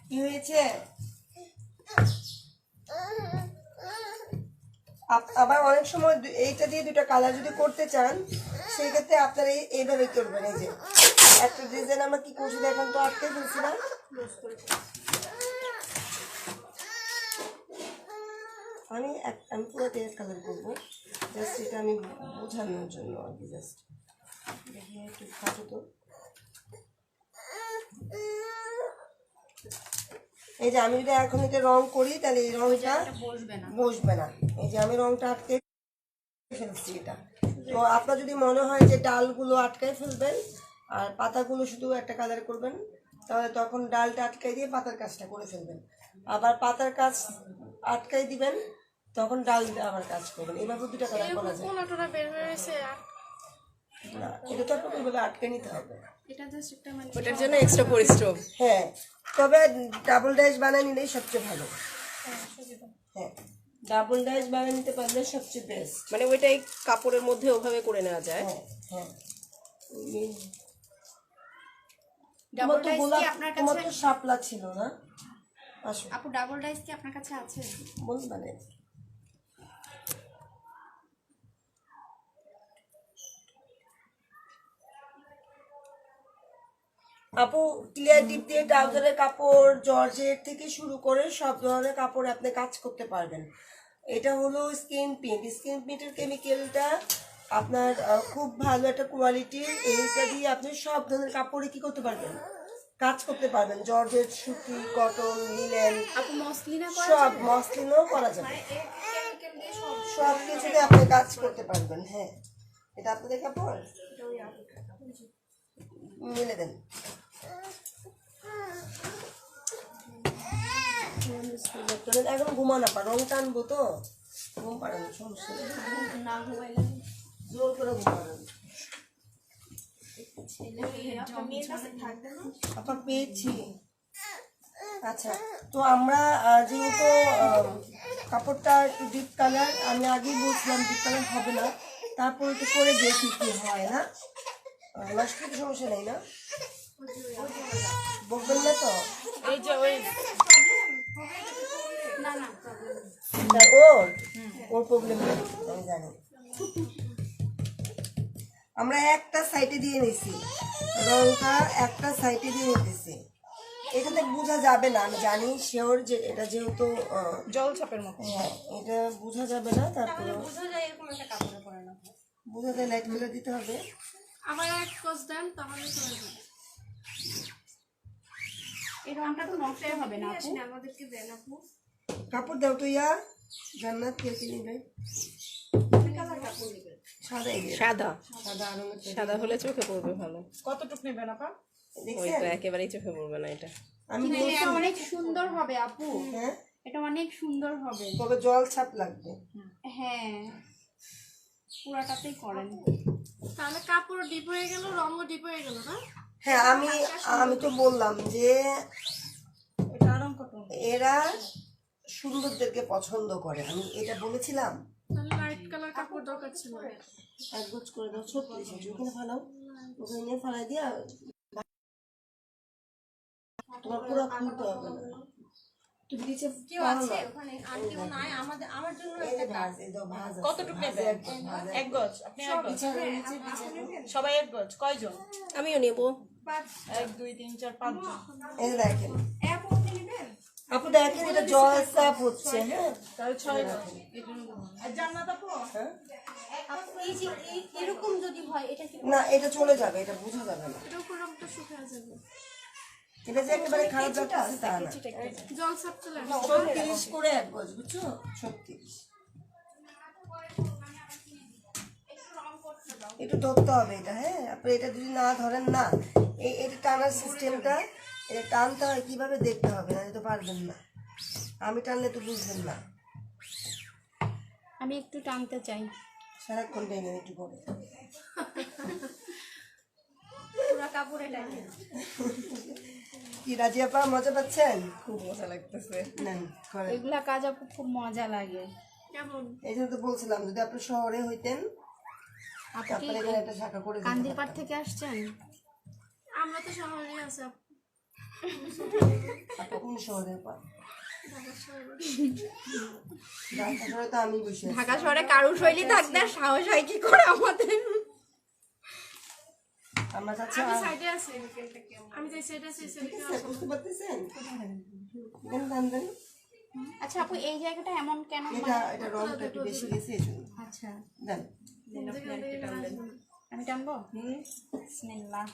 কি হয়েছে? আবার অনেক সময় এইটা দিয়ে দুটো কালার যদি করতে চান সেই ক্ষেত্রে আপনারা এইভাবে করবেন। এই যে একটা ডিজাইন আমরা কি করছি দেখেন তো, আটকে ফেলছি না? আমি পুরো টেস্ট কালার করবো, জাস্ট এটা আমি বোঝানোর জন্য আর কি। জাস্ট দেখি একটু খাটো তো। এই যে আমি যদি এখন এটা রং করি তাহলে এই রংটা বসবে না। এই যে আমি রংটা আটকে ফেলছি এটা। তো আপনার যদি মনে হয় যে ডালগুলো আটকায় ফেলবেন আর পাতাগুলো শুধু একটা কালার করবেন, তাহলে তখন ডালটা আটকাই দিয়ে পাতার কাজটা করে ফেলবেন। আবার পাতার কাজ আটকাই দিবেন, তখন ডাল আবার কাজ করবেন। এভাবে দুটো কালার করা যায়। কোনাটোনা বের হয়েছে না, এটা তো আপনাকে ওইভাবে আটকে নিতে হবে। এটা জাস্ট একটা মানে ওটার জন্য এক্সট্রা পরিশ্রম। হ্যাঁ, তবে ডাবল ডাইস বানিয়ে নিলেই সবচেয়ে ভালো। হ্যাঁ, ডাবল ডাইস বানিয়ে নিতে পারলে সবচেয়ে বেস্ট। মানে ওইটাই কাপড়ের মধ্যে ওভাবে করে নেওয়া যায়। হ্যাঁ হ্যাঁ। ডাবল তোমার তো ডাইস গোলাপ, কি আপনার তোমার কাছে তো শাপলা ছিল না? আসো আপু, ডাবল ডাইস কি আপনার কাছে আছে? বল মানে আপু ক্লিয়ার টিপ দিয়ে ট্রাউজারের কাপড়, জর্জেট থেকে শুরু করে সব ধরনের কাপড় আপনি কাজ করতে পারবেন। এটা হলো স্কিন প্রিন্ট। স্কিন প্রিন্টের কেমিক্যালটা আপনার খুব ভালো একটা কোয়ালিটির। এইটা দিয়ে আপনি সব ধরনের কাপড়ে কি করতে পারবেন, কাজ করতে পারবেন। জর্জেট, সুতি, কটন, লিনেন, আপু মসলিনা সব মসলিনও করা যাবে। সব কিছুতে আপনি কাজ করতে পারবেন। হ্যাঁ, এটা আপনাদের কাপড় মিলে দেন। এখন ঘুমানো পা রং টানবো তো, ঘুম পাড়ানো সমস্যা নেই। না ঘুমাইলে জোর করে ঘুম পাড়ানো। আপা পেয়েছি। আচ্ছা, তো আমরা যেহেতু কাপড়টা একটু ডিপ কালার, আমি আগেই বলছিলাম ডিপ কালার হবে না, তারপর একটু করে দেখি কি হয়। না নষ্ট কিছু সমস্যা নেই না, বলবেন না তো? এই যে ওই ওর প্রবলেম নেই, আমি জানি। আমরা একটা সাইডে দিয়ে নিছি রংটা, একটা সাইডে দিয়ে নিতেছি। এখানে বোঝা যাবে না, আমি জানি শিওর যে এটা যেহেতু জল ছাপের মতো। হ্যাঁ, এটা বোঝা যাবে না। তারপরে বোঝা যায় এরকম একটা কাপড়ে পরে না। বোঝা যায়, লাইট গুলো দিতে হবে। আমার এক কোচ দেন তাহলে চলে যাবে। এই রংটা তো নষ্ট হবে না আপু। আসেন আমাদেরকে দেন আপু। কাপড় দাও তো ইয়া জান্নাত, কে কি নিবে? সাদা এই সাদা সাদা আরো সাদা হলে চোখে পড়বে ভালো। কতটুক নেবেন আপা? ওই দেখছেন? তো একেবারেই চোখে পড়বে না এটা। আমি কিন্তু এটা অনেক সুন্দর হবে আপু। হ্যাঁ, এটা অনেক সুন্দর হবে। তবে জল ছাপ লাগবে। হ্যাঁ, পুরাটাতেই করেন। তাহলে কাপড় ডিপ হয়ে গেল, রঙও ডিপ হয়ে গেল না? হ্যাঁ, আমি তো বললাম যে এটা আরাম কত? এরা সুন্দরদেরকে পছন্দ করে, আমি এটা বলেছিলাম। তাহলে লাইট কালার কাপড় দরকার ছিল। এক গোছ করে দাও, 36 ইঞ্চি ওখানে ফালাও, ওখানে নিয়ে ফালাই দিয়া তোমার পুরো খুলতে হবে না। তুমি নিচে কেউ পারো আছে না। ওখানে? আন্টিও নাই, আমার জন্য এই যে ভাঁজ, এই দাও ভাঁজ আছে। কতটুকু ভাঁজে নেবেন? এক গোছ, ভাঁজে এক গজ, আপনি এক গজ, সবাই এক গজ। কয়জন? আমিও নেবো। 1 2 3 4 5 জন। এই যে দেখেন আপু, দেখেন এটা জল সাপ হচ্ছে। হ্যাঁ, তাহলে 6 গজ। আর জান্নাত আপু? হ্যাঁ? এই যে এরকম যদি হয় এটা কি না, এটা চলে যাবে, এটা বোঝা যাবে না। এটা উপর রংটা শুকিয়ে যাবে। এটা যে একেবারে খারাপ যাচ্ছে তা না। জল সাপ চলে আসবে। 36 করে এক গজ, বুঝছো? 36 একটু ধরতে হবে এটা। হ্যাঁ, আপনি এটা যদি না ধরেন না, এটা টানার সিস্টেমটা, এটা টানতে হয় কিভাবে দেখতে হবে, না তো পারবেন না। আমি টানলে তো বুঝবেন না। আমি একটু টানতে চাই। সারাক্ষণ টেনে একটু করে। পুরো কাপড়ে টানি। কি রাজিয়া পা মজা পাচ্ছেন? খুব মজা লাগতেছে। নেন করেন। এগুলা কাজ আপু খুব মজা লাগে। কেমন? এই জন্য তো বলছিলাম, যদি আপনি শহরে হইতেন আপু কি আপনার এখানে একটা শাখা করে দিতে কান্দিরপাড় পারতাম। থেকে আসছেন? আমরা তো শহরে আছি আপু। আপনি কোন শহরে পা? ঢাকা শহরে। ঢাকা শহরে তো আমি বসে আছি। ঢাকা শহরে কারু শৈলী থাকতে আর সাহস হয় কি করে আমাদের? আমার কাছে আমি সাইডে আছি। আমি যে সাইডে আছি সেই সাইডে বুঝতে পারতেছেন? দেন দেন দেন। আচ্ছা আপু, এই জায়গাটা এমন কেন? এটা রংটা একটু বেশি গেছে এই জন্য। আচ্ছা, দেন। আমি টানবো। বিসমিল্লাহ।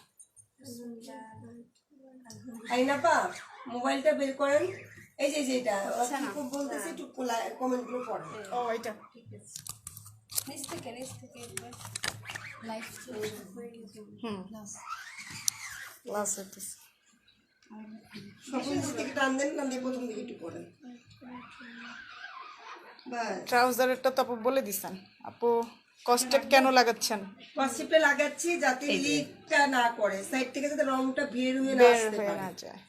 আইনা পা মোবাইলটা বের করেন। এই যে এটা খুব বলতেছি, একটু কমেন্ট গুলো পড়েন। ও এটা নিচ থেকে লাইভ ক্লাস হইতেছে। সকল দিক থেকে টান দেন, টান দিয়ে প্রথম দিকে একটু পড়েন। বাস। ট্রাউজারেরটা তো আপু বলে দিছেন। আপু কস্টেপ কেন লাগাচ্ছেন? কসিপে লাগাচ্ছি যাতে লিকটা না করে, সাইড থেকে যাতে রংটা বের হয়ে না বের আসতে হয়ে পারে। না যায়।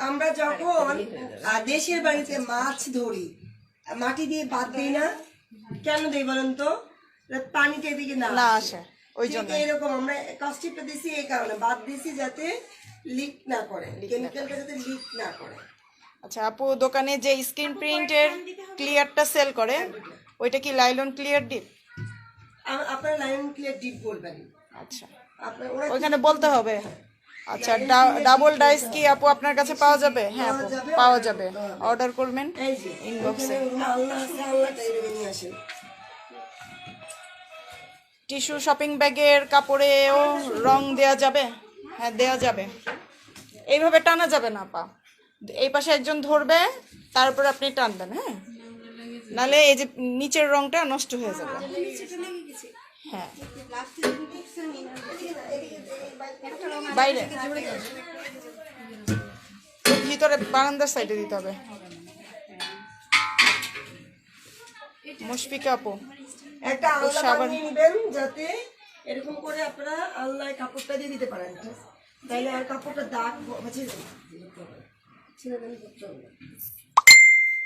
আমরা যখন দেশের বাড়িতে মাছ ধরি, মাটি দিয়ে বাদ দিই না, কেন দেই বলেন তো? যাতে পানিটা এদিকে না না আসে। আসে ওই ঠিক জন্য। এরকম আমরা কস্টিপটা দিছি এই কারণে, বাদ দিছি যাতে লিক না করে, কেমিক্যালটা যাতে লিক না করে। আচ্ছা আপু, দোকানে যে স্ক্রিন প্রিন্টের ক্লিয়ারটা সেল করে ওইটা কি লাইলন ক্লিয়ার ডিপ? আপনারা লাইন ক্লিয়ার ডিপ বলবেন। আচ্ছা, আপনার ওরা ওইখানে বলতে হবে। আচ্ছা, ডাবল ডাইস কি আপু আপনার কাছে পাওয়া যাবে? হ্যাঁ আপু, পাওয়া যাবে। অর্ডার করবেন এই যে ইনবক্সে। আল্লাহ আছে, আল্লাহটা এরকম নিয়ে আসেন। টিস্যু শপিং ব্যাগের কাপড়েও রং দেয়া যাবে? হ্যাঁ দেয়া যাবে। এইভাবে টানা যাবে না পা, এই পাশে একজন ধরবে, তারপর আপনি টানবেন। হ্যাঁ, নালে এই যে নিচের রংটা নষ্ট হয়ে যাবে। হ্যাঁ, বাইরে ভিতরে বারান্দার সাইডে দিতে হবে। মুশফিকা আপু, একটা আল্লাহ সাবান। বানিয়ে নেবেন যাতে এরকম করে আপনারা আল্লাহ কাপড়টা দিয়ে দিতে পারেন, তাহলে আর কাপড়টা দাগ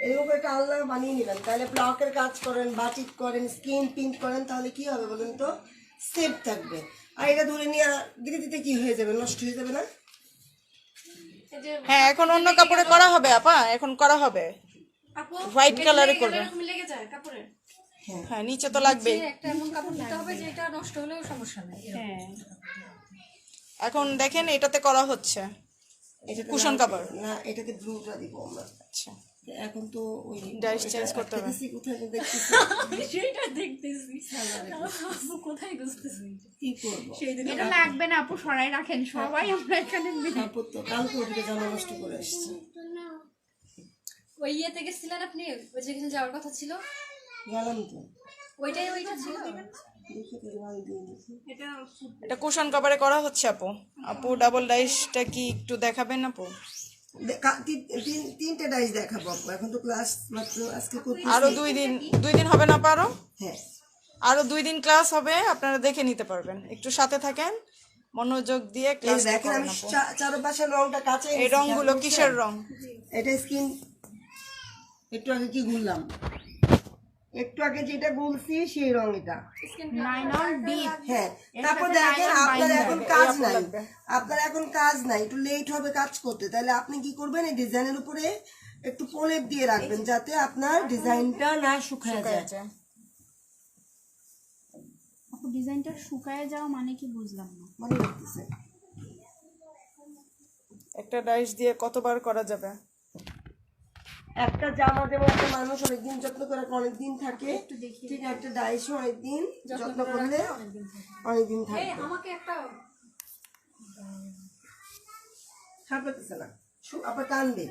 এরকম করে একটা আল্লাহ বানিয়ে নেবেন, তাহলে ব্লকের কাজ করেন, বাটিক করেন, স্ক্রিন প্রিন্ট করেন, তাহলে কি হবে বলুন তো? সেফ থাকবে। আর এটা ধরে নিয়ে দিতে দিতে কি হয়ে যাবে, নষ্ট হয়ে যাবে না? হ্যাঁ এখন অন্য কাপড়ে করা হবে আপা, এখন করা হবে আপু হোয়াইট কালারে করবে। এরকম লেগে যায় কাপড়ে। হ্যাঁ নিচে তো লাগবেই। একটা এমন কাপড় দিতে হবে যে এটা নষ্ট হলেও সমস্যা নেই। হ্যাঁ, এখন দেখেন এটাতে করা হচ্ছে কুশন কাভার। না, এটাকে ব্লুটা দিব আমরা। আচ্ছা, এখন তো ওই ডাইস চেঞ্জ করতে হবে। কোথায় তো দেখতেছি সেটা দেখতেছি। আপু কোথায় গুছতেছি? কি করবো? এটা লাগবে না আপু, সরাই রাখেন। সবাই আমরা এখানে কাপড় তো কালকে ওদিকে জামা নষ্ট করে আসছে। ওই ইয়েতে গেছিলেন আপনি, ওই যেখানে যাওয়ার কথা ছিল, গেলাম তো, ওইটা ছিল। দেখি তো লাল দিয়ে দিছি। এটা কুশন কাভারে করা হচ্ছে আপু। আপু ডাবল ডাইসটা কি একটু দেখাবেন আপু? তিনটে ডাইস দেখাবো আপু, এখন তো ক্লাস মাত্র আজকে করতে। আরো 2 দিন হবে না পারো? হ্যাঁ, আরো 2 দিন ক্লাস হবে, আপনারা দেখে নিতে পারবেন। একটু সাথে থাকেন, মনোযোগ দিয়ে এই ক্লাস দেখেন আমি করুন আপু। চারপাশের রংটা কাঁচা এই রংগুলো কিসের রং? এটা স্কিন একটু আগে কি গুললাম, একটু আগে যেটা গুলছি সেই রং এটা। Nylon deep. হ্যাঁ, তারপর দেখেন আপনার এখন কাজ নাই, আপনার এখন কাজ নাই, একটু লেট হবে কাজ করতে, তাহলে আপনি কি করবেন, এই ডিজাইনের উপরে একটু প্রলেপ দিয়ে রাখবেন যাতে আপনার ডিজাইনটা না শুকায় যায়। আপু ডিজাইনটা শুকায় যাওয়া মানে কি বুঝলাম না। মনে রাখতেছে একটা ডাইস দিয়ে কতবার করা যাবে? একটা জামা যেমন একটা মানুষ অনেকদিন যত্ন করে অনেকদিন থাকে, ঠিক একটা ডাইসও অনেকদিন যত্ন করলে অনেকদিন থাকে। আমাকে একটা খারাপ লাগতেছে না, আবার টানবে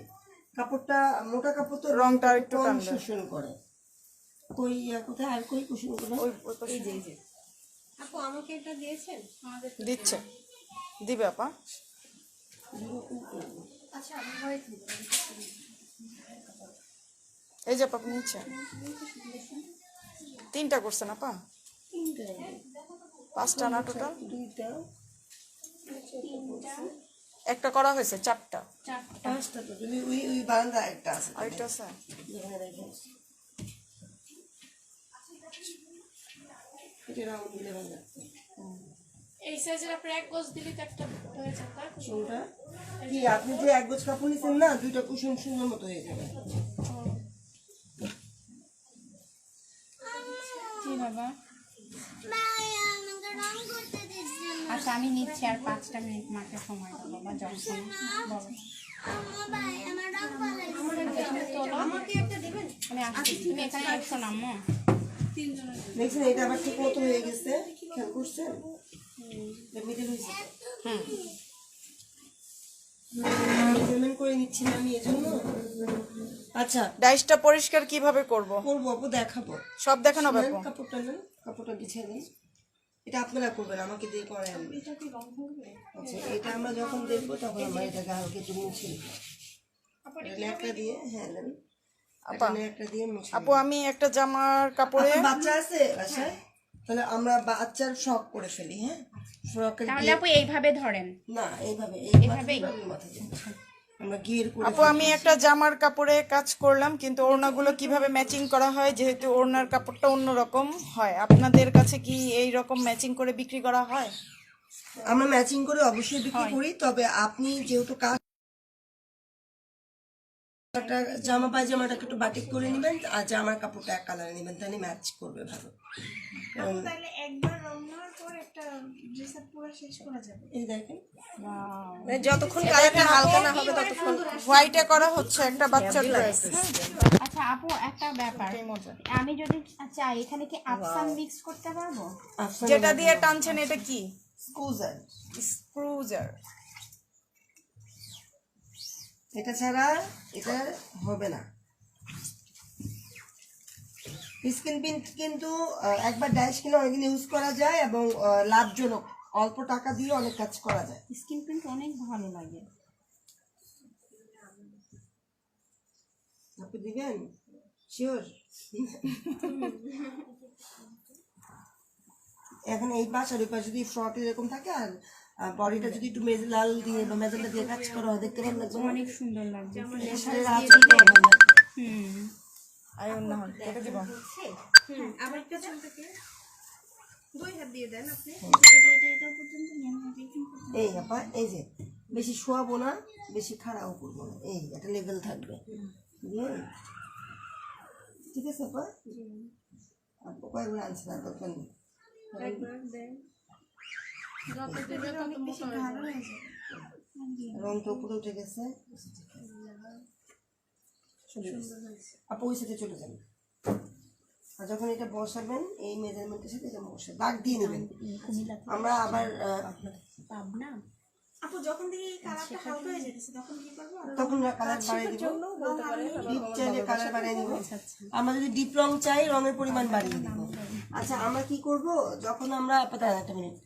কাপড়টা, মোটা কাপড় তো রংটা একটু কম টানবে। শোষণ করে। কই কোথায় আর কই কুশন করে এই যে আপু আমাকে এটা দিয়েছেন আমাদের। দিচ্ছে, দিবে আপা। আচ্ছা আমি হয়ে এই যে আপা নিচ্ছে, 3টা করছেন আপা, 5টা না টোটাল? দুইটা একটা করা হয়েছে, 4টা। পাঁচটা তো তুমি ওই বারান্দা একটা আছে আরেকটা আছে। যেখানে রেখে আসছি। এটা রাউন্ড দিলে ভালো লাগবে। এই সাইজের আপনি এক গজ দিলে তো একটা হয়ে যাবে তাই তো? কুশনটা কি আপনি যে এক গোছ কাপড় নিছেন না, দুইটা কুশন সুন্দর মতো হয়ে যাবে। কি বাবা? আচ্ছা আমি নিচ্ছি, আর 5টা মিনিট মাকে সময় দাও বাবা, যখন বলো। আমাকে একটা দিবেন। আমি আসছি, তুমি এখানে এসো না আম্মু। দেখছেন এটা আবার ঠিক মতো হয়ে গেছে, খেয়াল করছেন? মিডল হয়েছে মেজারমেন্ট করে নিচ্ছি না আমি এজন্য। আচ্ছা ডাইসটা পরিষ্কার কিভাবে করব? করবো আপু, দেখাবো। সব দেখানো হবে নেন, আপু। কাপড়টা নেন, কাপড়টা বিছিয়ে দিন। এটা আপনারা করবেন, আমাকে দিয়ে করায় আনবেন। আচ্ছা এটা আমরা যখন দেখবো তখন আমরা এটাকে হালকা একটু মুছে নিব। ন্যাকড়া দিয়ে, হ্যাঁ নেন, আপা, ন্যাকড়া দিয়ে মুছে আপু আমি একটা জামার কাপড়ে আপনার বাচ্চা আছে বাসায়? তাহলে আমরা বাচ্চার শখ করে ফেলি। হ্যাঁ, ফ্রকের তাহলে আপু এইভাবে ধরেন। না এইভাবে এইভাবেই? মাথায় দিয়ে আমরা গিয়ের করে আপু আমি একটা জামার কাপড়ে কাজ করলাম, কিন্তু ওড়নাগুলো কিভাবে ম্যাচিং করা হয়, যেহেতু ওড়নার কাপড়টা অন্যরকম হয়, আপনাদের কাছে কি এই রকম ম্যাচিং করে বিক্রি করা হয়? আমরা ম্যাচিং করে অবশ্যই বিক্রি করি, তবে আপনি যেহেতু কাজ জামা পায়জামাটাকে একটু বাটিক করে নেবেন আর জামার কাপড়টা এক কালারে নেবেন, তাহলে ম্যাচ করবে ভালো। তাহলে একবার রং নেওয়ার পর একটা ড্রেস আপ পুরো শেষ করা যাবে। এই দেখেন যতক্ষণ কালারটা হালকা না হবে ততক্ষণ। হোয়াইটে করা হচ্ছে একটা বাচ্চার ড্রেস। আচ্ছা আপু একটা ব্যাপার, আমি যদি চাই এখানে কি আফসান মিক্স করতে পারবো? যেটা দিয়ে টানছেন এটা কি? স্কুজার, স্ক্রুজার। এটা ছাড়া এটা হবে না। স্কিন প্রিন্ট কিন্তু একবার ড্যাশ কিনে অনেকদিন ইউজ করা যায় এবং লাভজনক, অল্প টাকা দিয়ে অনেক কাজ করা যায়। স্কিন প্রিন্ট অনেক ভালো লাগে। আপনি দিবেন শিওর? এখন এই পাশ আর ওই পাশ যদি ফ্রক এরকম থাকে আর বডিটা যদি একটু লাল দিয়ে বা মেজেন্টা দিয়ে কাজ করা হয়, দেখতে ভালো লাগবে। অনেক সুন্দর লাগবে। এর আঁচলটাও ভালো লাগবে। হুম, আয়ন না হয় কেটে দিব। আবার একটা চুল থেকে 2 হাত দিয়ে দেন আপনি। এটা পর্যন্ত নিয়ে নেবে কিন্তু। এই আপা এই যে বেশি শোয়াবো না, বেশি খাড়াও করবো না, এই একটা লেভেল থাকবে। বুঝলেন? ঠিক আছে আপা? আপু কয়েকবার আনছে না দরকার নেই। একবার দেন। যত দিলে তত মোটা হয়ে যাবে। রং তো উপরে উঠে গেছে। আপু ওই সাথে চলে যান, আর যখন এটা বসাবেন এই মেজারমেন্টের সাথে এটা বসে দাগ দিয়ে নেবেন। আমরা আবার পাবনা আপু যখন দেখি এই কালারটা হালকা হয়ে যেতেছে তখন কি করব? তখন কালার বাড়িয়ে দিব, ডিপ চাইলে কালার বাড়িয়ে দিব, আমরা যদি ডিপ রং চাই রঙের পরিমাণ বাড়িয়ে দিব। আচ্ছা আমরা কি করব, যখন আমরা আপাতত একটা মিনিট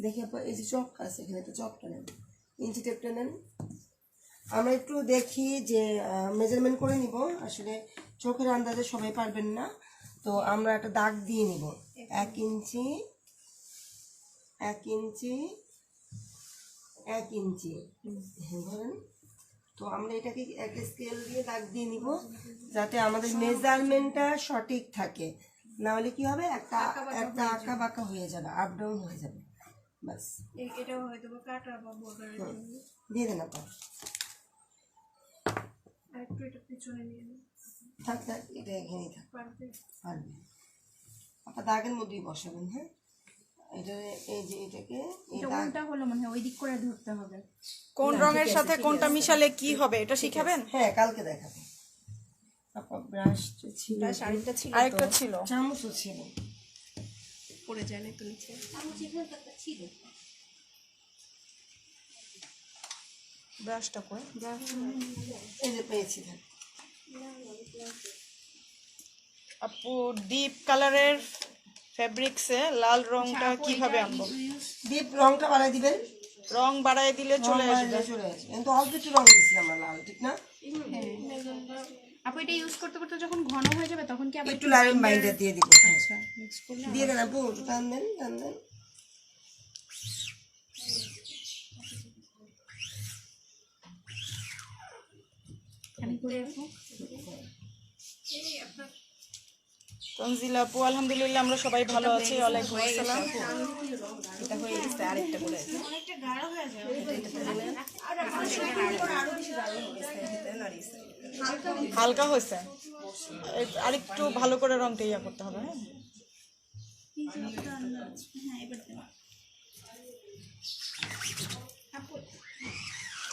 দেখি আপা, এই যে চক আছে এখানে, তো চকটা নেন, ইঞ্চি টেপটা নেন। আমরা একটু দেখি যে মেজারমেন্ট করে নিব, আসলে চোখের আন্দাজে সবাই পারবেন না, তো আমরা একটা দাগ দিয়ে নিব 1 ইঞ্চি 1 ইঞ্চি 1 ইঞ্চি। হ্যাঁ ধরেন তো আমরা এটাকে একটা স্কেল দিয়ে দাগ দিয়ে নিব যাতে আমাদের মেজারমেন্টটা সঠিক থাকে, না হলে কি হবে একটা একটা আঁকা বাঁকা হয়ে যাবে, আপ ডাউন হয়ে যাবে। বাস এটাও হয়তো বা কাটা বা বর্ডারের জন্য। দিয়ে দেন আপা। আর একটু এটা পিছনে নিয়ে নিন। থাক থাক, এটা এখানেই থাক, পারবে? পারবে। আপা দাগের মধ্যেই বসাবেন, হ্যাঁ। এটা এই যে এটাকে এই দাগ কোনটা হলো মনে হয় ওই দিক করে ধরতে হবে। কোন রঙের সাথে কোনটা মিশালে কি হবে এটা শিখাবেন? হ্যাঁ কালকে দেখাবো। আপা ব্রাশ ছিল, শাড়িটা ছিল আরেকটা ছিল, চামচও ছিল। পড়ে যায় না তো নিচে। আমার যেখানে একটা ছিল ব্রাশটা করে। এই যে পেয়েছি, থাক। আপু ডিপ কালারের ফেব্রিক্সে লাল রংটা কিভাবে আনবো? ডিপ রংটা বাড়াই দিবেন, রং বাড়ায় দিলে চলে রং আসবে। বাড়াইলে চলে আসবে। কিন্তু অল্প একটু রং দিচ্ছি আমরা লাল, ঠিক না? আপু এটা ইউজ করতে করতে যখন ঘন হয়ে যাবে তখন কি আবার একটু লাইন বাইন্ডার দিয়ে দিব। আচ্ছা মিক্স করলে দিয়ে দেন আপু, টান দেন টান দেন। আমি করে রাখবো। তনজিলা আপু আলহামদুলিল্লাহ আমরা সবাই ভালো আছি। ওয়ালাইকুম আসসালাম। এটা হয়ে গেছে, আরেকটা করে হালকা হয়েছে, আরেকটু ভালো করে রংটা ইয়া করতে হবে।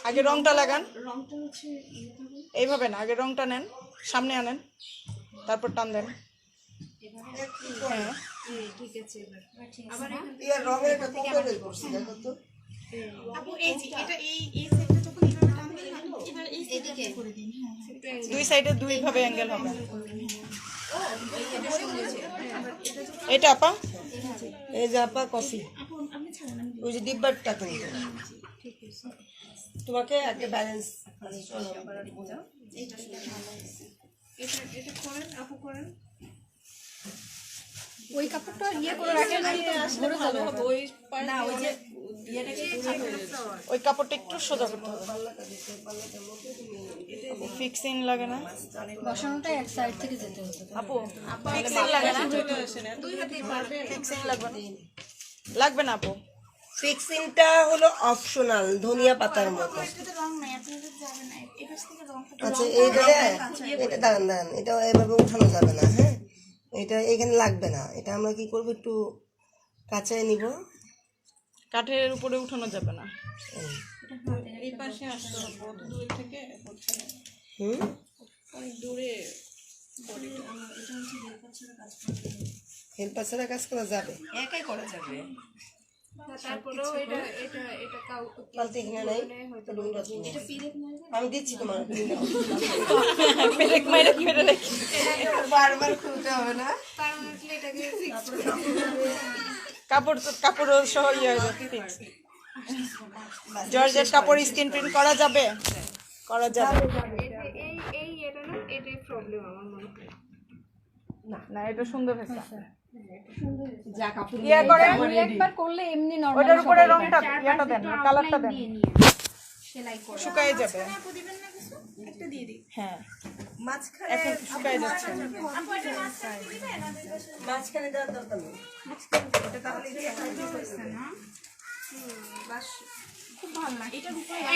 আগে রংটা লাগান, এইভাবে না, আগে রংটা নেন, সামনে আনেন, তারপর টান দেন। হ্যাঁ ঠিক আছে এবার। ইয়ার রঙের একটা ফটো বের করছি, দেখো তো। আপু এই যে এটা এই সেটটা যখন এইভাবে টানবেন না, এবার এই এদিকে দুই সাইডে দুই ভাবে অ্যাঙ্গেল হবে। এটা আপা এই যে আপা কফি, ওই যে ডিব্বারটা কিন্তু তোমাকে একটা ব্যালেন্স এটা করেন, আপু করেন। ওই কাপড়টা ইয়ে করে রাখেন না, ওই যে ওই কাপড়টা একটু সোজা করতে হবে, ফিক্সিং লাগে না বসানোটা এক সাইড থেকে যেতে হতো। আপু, ফিক্সিং লাগে না, ফিক্সিং লাগবে না, লাগবে না আপু। ফিক্সিংটা হলো অপশনাল, ধনিয়া পাতার মতো। আচ্ছা এইটা এটা দাঁড়ান দাঁড়ান, এটা এভাবে উঠানো যাবে না, হ্যাঁ। এটা এখানে লাগবে না, এটা আমরা কি করবো, একটু কাঁচায় নিব। কাঠের উপরে উঠানো যাবে না। এই পাশে আসতে হবে, অত দূর থেকে হচ্ছে না, হুম, অনেক দূরে। হেল্পার ছাড়া কাজ করা যাবে। একাই করা যাবে। তারপরেও এটা এটা এটা কাউ পাল্টে এখানে নাই, আমি দিচ্ছি তোমার। পেরেক মাইরে ফেলে রেখে বারবার খুলতে হবে না। পার্মানেন্টলি এটাকে ফিক্স কাপড় সহ ইয়ে হয়ে যাবে, fix। জর্জেট কাপড় স্ক্রিন প্রিন্ট করা যাবে, করা যাবে এই এটা না, এটাই প্রবলেম আমার মনে হয়। না, এটা সুন্দর হয়েছে। যা কাপড় ইয়ে করেন, একবার করলে এমনি নরমাল ওটার উপরে রংটা ইয়াটা দেন, কালারটা দেন, সেলাই করে শুকায় যাবে। আপু দিবেন না কিছু? একটা দিয়ে দিই। হ্যাঁ মাঝখানে এখন শুকায় যাচ্ছে। মাঝখানে দেওয়ার দরকার নেই।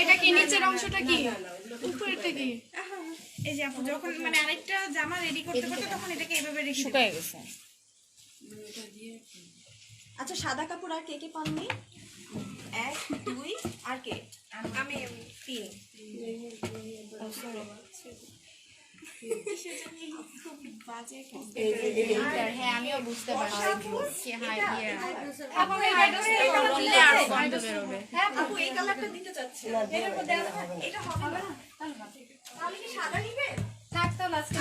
এটা কি নিচের অংশটা কি? উপরেরটা কি? এই যে আপু যখন মানে আরেকটা জামা রেডি করতে করতে তখন এটাকে এভাবে রেখে দিবেন। শুকায় গেছে। আচ্ছা সাদা কাপড় আর কে কে পাননি? 1 2 আর কে? আমি 3 হ্যাঁ আমিও বুঝতে পারছি কি হাই ইয়ে আপু এই হাইড্রোস্টেট বললে আরো গন্ধ বেরোবে। হ্যাঁ আপু এই কালারটা দিতে চাচ্ছি। এটার মধ্যে এটা হবে না। তাহলে কি সাদা নিবে? থাক তো লাস্টে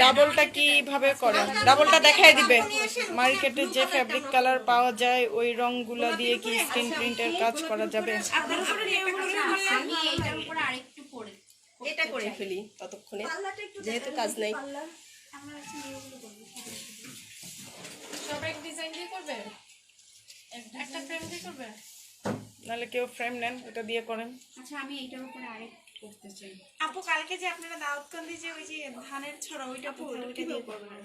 ডাবলটা কিভাবে করে? ডাবলটা দেখাই দিবে। মার্কেটে যে ফ্যাব্রিক কালার পাওয়া যায় ওই রংগুলো দিয়ে কি স্ক্রিন প্রিন্টের কাজ করা যাবে? আপনার উপরে নিয়ম করে বললাম। আমি এইটার উপরে আরেকটু করে এটা করে ফেলি ততক্ষণে, যেহেতু কাজ নাই। সবাই ডিজাইন দিয়ে করবে, একটা ফ্রেম দিয়ে করবে। নাহলে কেউ ফ্রেম নেন, এটা দিয়ে করেন। আচ্ছা আমি এইটার উপরে আরেকটু করতে চাই। আপু কালকে যে আপনারা দাউদকান্দি যে ওই যে ধানের ছড়া ওইটা ওইটা দিয়ে করবেন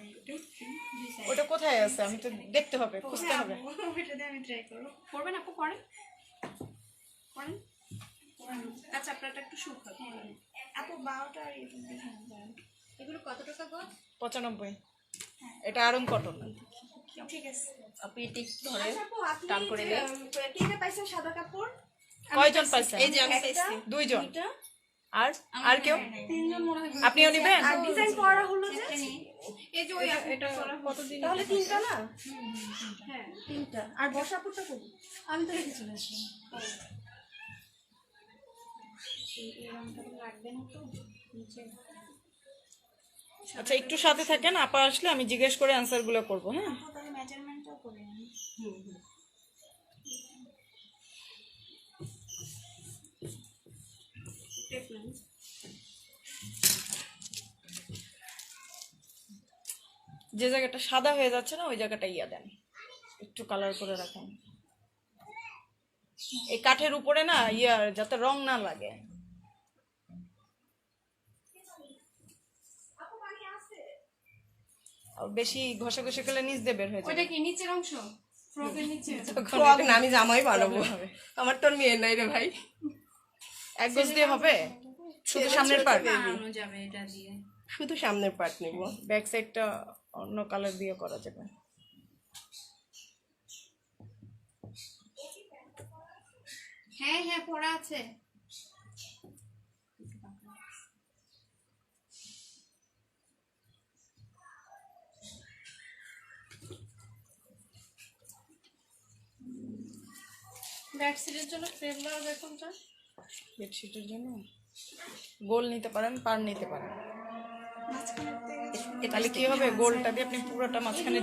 ওটা কোথায় আছে আমি তো দেখতে হবে খুঁজতে হবে ওইটা দিয়ে আমি ট্রাই করব করবেন আপু, করেন করেন। আচ্ছা আপনারটা একটু শুকাবে আপু বারোটা আর এটা দেখেন এগুলো কত টাকা গো? 95 এটা আরং কটন ঠিক আছে। আপনি টিক ধরে আচ্ছা আপু, আপনি টান করে যে, কিনে পাইছেন সাদা কাপড়? কয়জন পাইছেন এই যে আমি একটা, চাইছি। দুইজন দুইটা, আর কেউ তিনজন মনে হয়। আপনিও নেবেন আর ডিজাইন করা হলো যে এই যে ওই এটা কতদিন তাহলে তিনটা না? হ্যাঁ তিনটা। আর বসা কাপড়টা করবো আমি তো রেখে চলে আসলাম। আচ্ছা একটু সাথে থাকেন আপা আসলে আমি জিজ্ঞেস করে অ্যান্সার গুলো করবো হ্যাঁ তাহলে মেজারমেন্টটাও করে নিই। যে জায়গাটা সাদা হয়ে যাচ্ছে না ওই জায়গাটা ইয়া দেন একটু কালার করে রাখেন এই কাঠের উপরে না ইয়া যাতে রং না লাগে আর বেশি ঘষাঘষি করলে নিচ দিয়ে বের হয়ে ওইটা যাবে কি নিচের অংশ? ফ্রকের নিচে? ফ্রক না, আমি জামাই বানাবো। আমার তোর মেয়ে নাই রে ভাই। এক গজ দিয়ে হবে শুধু সামনের পার্ট বানানো যাবে এটা দিয়ে। শুধু সামনের পার্ট নেব। ব্যাক সাইডটা অন্য কালার দিয়ে করা যাবে হ্যাঁ হ্যাঁ পড়া আছে। ব্যাকসাইডের জন্য ফ্রেম দেওয়া যায় কোনটা? বেডশিটের জন্য গোল নিতে পারেন পার নিতে পারেন তাহলে কি হবে গোলটা দিয়ে আপনি পুরোটা মাঝখানে